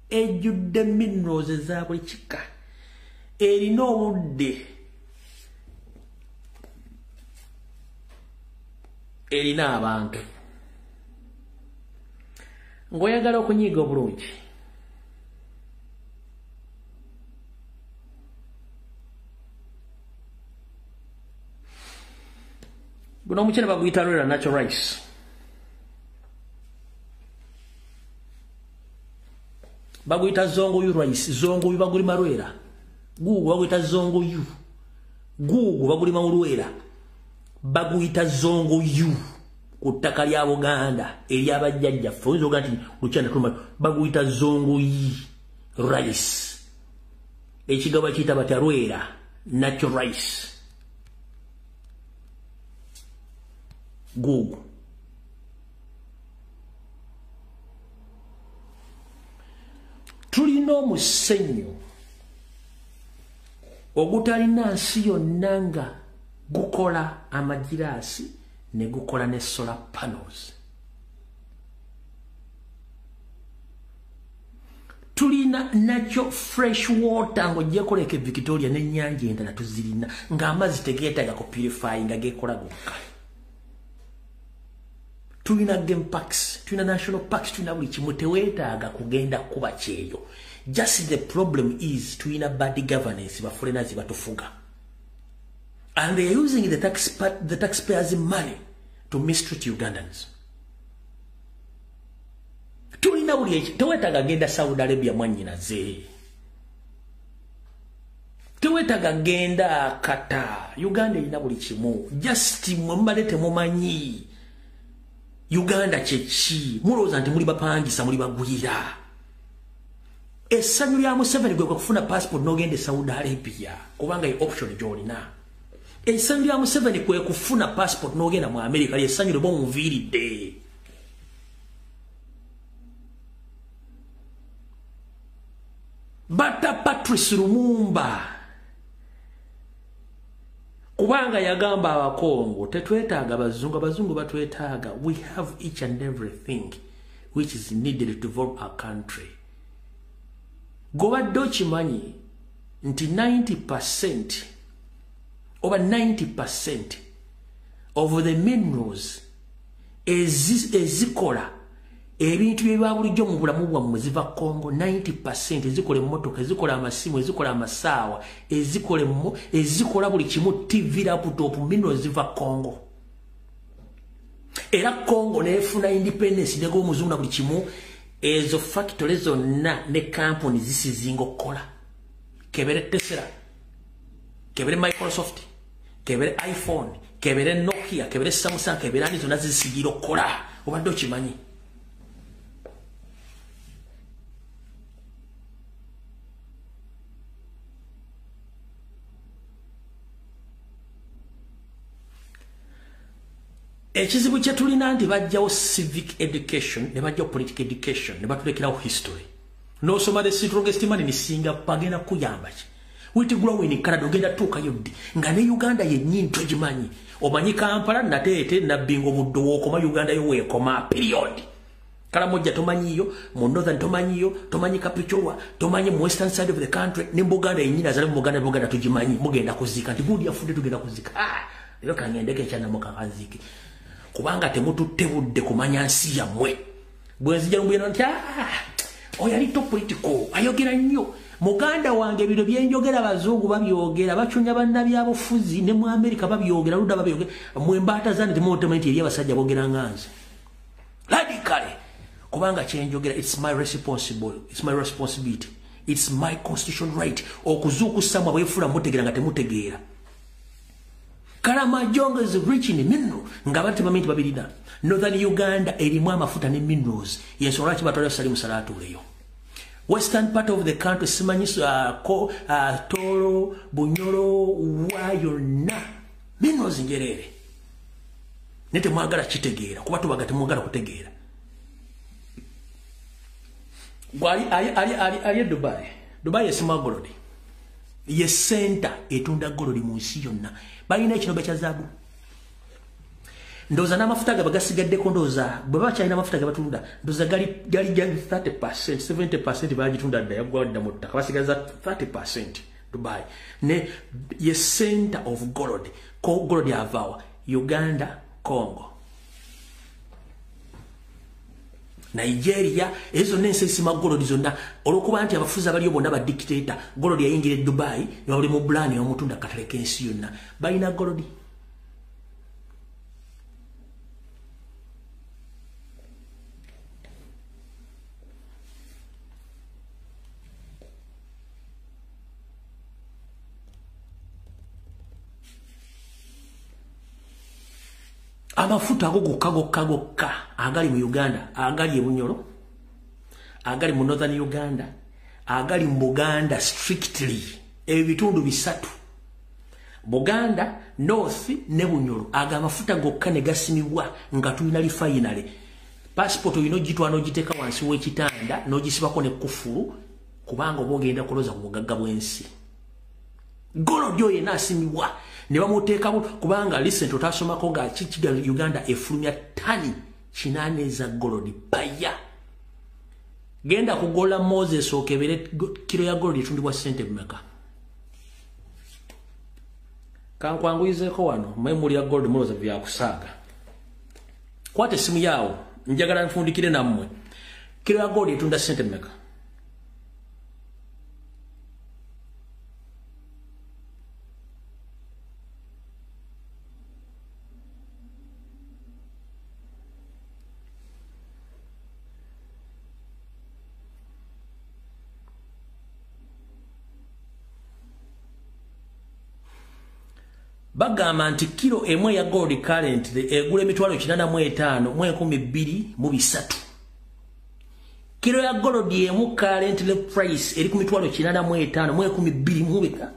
Ejjudde minerals eza buli kika. Erina obudde. Erina abantu. Ngoyagala okunyiga obulungi. Guno omukyene baguyita Rwera natural rice. Baguyita zongoyu rice. Zongoyu bagulima Rwera. Gugu baguyita zongoyu. Gugu bagulima Rwera. Baguyita zongoyu. Ku ttaka lya Buganda ery'abajjajja fonzo gati lukyana kuluma baguyita zongoyi rice. Ekigaba kiyita bata Rwera natural rice. Gugu tulina omusenyu ogutalina nsi yonna nga gukola amagiraasi ne gukola ne solar panels. Tulina natural fresh water ng'ogyeko Victoria n'ennyanja endala tuzirina ng'amazzi tegeetaaga ku purify nga geekola gokka. Tulina game parks, tulina national parks, tulina buli kimu teweetaaga kugenda kuba kyeyo. Just the problem is tulina bad governance baforeigners batufuga. And they are using the taxpayers' money to mistreat Ugandans. Tulina buli eki teweetaaga genda Saudi Arabia mwannyinaze. Teweetaaga genda Qatar. Uganda erina buli kimu. Just mwembale temumanyi Uganda kyeki mulowooza nti muli bapangisa muli bagulira. Essanyu lya Museveni gwe kufuna passport n'ogenda Saudi Arabia kubanga ye option gy'olina. Essanyu lya Museveni kwe kufuna passport n'ogenda mu America lyessanyu lye bomuviiridde. Bata Patrice Lumumba kubanga yagamba abakongo tetwetaaga abazungu batwetaaga. We have each and everything which is needed to develop our country. Gobadde okimanyi nti 90% over 90% of the minerals ezikola ebintu bya bulijjo mu bulamu bwammwe ziva Congo. 90% ezikola emmotoka, ezikola amasimu, ezikola amasaawa, ezikola buli kimu, TV, laptop, minerals ziva Congo. era Congo nefuna independence nego muzungu na buli kimu ezo factories zonna ne company zisizinga okukola kebere Tesla kebere Microsoft kebere iPhone kebere Nokia kebere Samsung kebere ani zonna zisigira okukola obadde okimanyi ekizibu kye tulina nti bajjawo civic education ne bajjawo political education ne batulekerawo history n'osoma the strongest man ni Singapore agenda kuyamba ki witi growing in Canada ogenda tuukayo ddi nga ne Uganda yennyini togimanyi omanyi Kampala nateete nabbinga omuddo w'okoma Uganda yo weekoma period Karamoja tomanyiyo mu northern tomanyiyo tomanyi Kapchorwa tomanyi mu western side of the country ne Buganda yennyini azale mu Buganda togimanyi mugenda kuzika nti gundi yafudde tugenda kuzika lero kangendeke kyana mukakanziki kubanga temututte budde kumanya nsi yammwe bwenzija mbuyana nti oyali top political ayogera nnyo muganda wange biro byenjogera bazungu babyogera bachunya bannabyabufuzi ne mu America babyogera luda babyogera mwembata zane temutementi eri abasajja bogera nganze radically kubanga kyenjogera it's my responsibility it's my constitutional right okuzukusamwa bwefula mutegeera nga temutegeera Karamajongo is rich in mineral. Ngabati mamenti babirida. Northern Uganda erimu amafuta ne minerals. Yensora kibatwala salimu salatu leyo. Western part of the country simanyi Toro, Bunyoro, Wayona. Minerals njerere. Nete mwagala kitegeera. Kuba tubagate mwagala kutegeera. Ali Dubai. Dubai esima golodi. Ye center etunda golodi mu nsi yonna. Balina ekinobe kya zaabu. Ndoza n'amafuta gabagasigaddeko ndoza bwe bakyalina amafuta gabatunda ndoza gali 30% 70% bagitunda dda yagwadda mu ttaka basigaza 30% Dubai ne ye center of gold gold yavawa Uganda Congo Nigeria ezo nense sima gold zonna olokuba anti abafuza bali obonna ba dictator gold yayingire Dubai yali mu blani omutunda kataleke ensi yonna balina gold amafuta ago gokka agali mu Uganda agali ebunyoro agali mu northern Uganda agali mu Buganda strictly ebitundu bisatu Buganda north ne bunyoro aga amafuta gokka ne gasimibwa nga tulina refinery passport oyino gitwano giteka wansi w'ekitanda no gisibako ne kufuru kubanga obogenda kuloza ku bugagga bwensi golo dyo yena asimibwa ne bamuteeka kubanga listen totasomako nga kikiga Uganda efulumya tani 8 za gold baya genda kugola Moses okebere kilo ya gold itundibwa sente mmeka kankwanguizeko wano memuli ya gold muloza bya kusaga kwate simu yawo njagala nfundikire nammwe kilo ya gold itunda sente mmeka bagamba nti kilo emwe ya gold currently egula emitwalo 85 mu 2023 kilo ya gold emu currently price eri ku mitwalo 85 mu 2022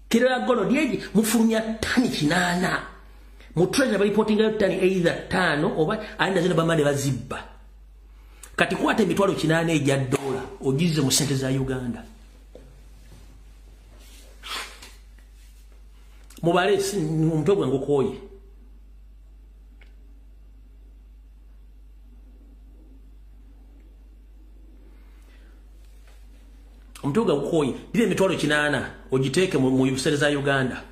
kilo ya gold yeji mufulumya tani 8 mu treasure bali reporting ya tani either 5 oba aenda zina bamande bazibba kati kwate emitwalo 8 ejja dola ogize mu sente za Uganda mubale umutwe gwe ngokoye umutwe gwe ngokoye ile emitwalo 8 ogiteeke mu sente za Uganda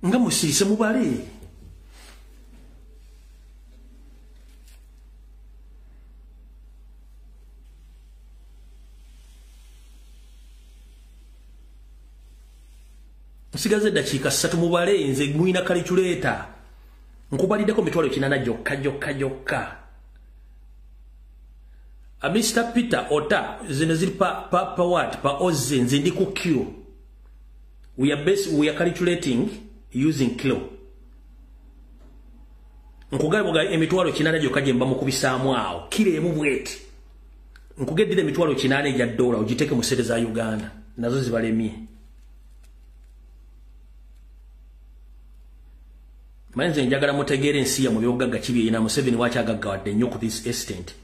nga musirise mubale nsigaze dakiika 3 mubale nze mwina calculator nkubaliddeko mitwalo 8 jokka Mr. Peter Ota zino ziri pa what pa oze nze ndi ku Q we are calculating using kilo nkugaliboga emitwalo 8 jokka je mba mukubisaamu awo kile emu bweti nkugeddire emitwalo 8 ya dola ugiteke mu sente za Uganda nazo zibalemye manze njagala mutegere ensi ya mu byogagga kibi ina Museveni wakyagaggawadde nnyo ku this extent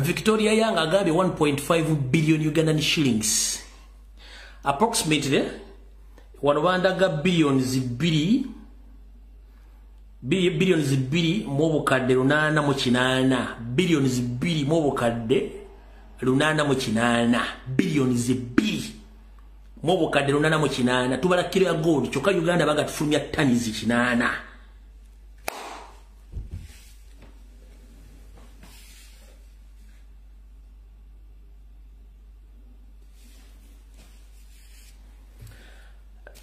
Victoria Young agabye 1.5 billion Ugandan shillings. Approximately wanobandaga billions 2 mu bukadde 8 billions 2 mu bukadde 8 billions 2 mu bukadde 8 tubala kilo ya gold kyokka Uganda bagatufulumya tons 8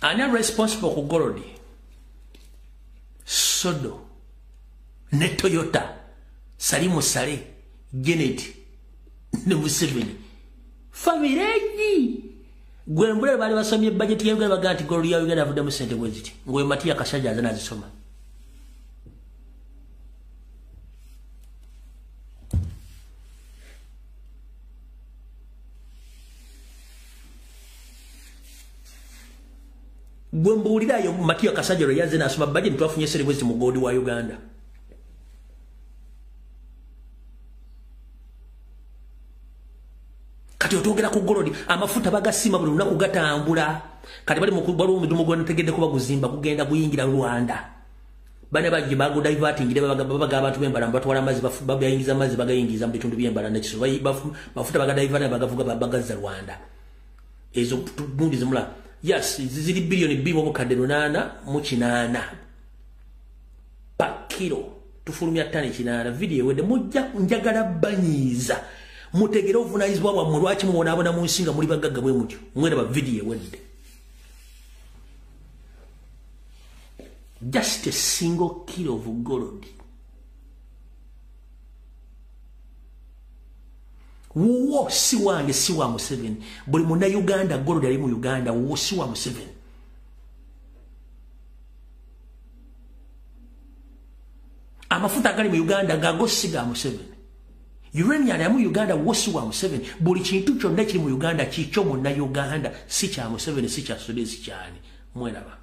Ani responsible ku gold Sodo ne Toyota Salimu Sale Genet ne Museveni family gwembule bali basomye budget ya Uganda bagati gold ya Uganda avudde mu sente bweziti ngwe Matia Kashaja azana azisoma Gwembulira yo Matia Kasajero yaze na asoma budget twafunye serivisi mu gold wa Uganda kati otogera ku gold amafuta bagasima buli lunaku gatambula kati bali mu mudumo gwo ntegedde kuba guzimba kugenda kuyingira Rwanda bane baje bago diverting ile baga abantu bembala batwala amazi bayingiza amazi bagayingiza mu bitundu byembala nekiso bafuta baga divert bagavuga bagaza Rwanda ezo bundi zimula yes ziri billion bibo bukadde 8 mu 8 pa kilo tufulumya tani 8 video wede mujja njagala banyiza mutegera ovunayizibwa wa mulwachi mubona abona mu nsinga muri bagagga bwe mutyo mwere ba video wede just a single kilo of gold wo si wange si wa Museveni buli muna Uganda gold ali mu Uganda wo si wa Museveni amafuta gali mu Uganda gago siga Museveni uranium ali mu Uganda wo si wa Museveni buli kintu kyonna kiri mu Uganda kikyo muna Uganda si kya Museveni si kya Sudesi kyani mwelaba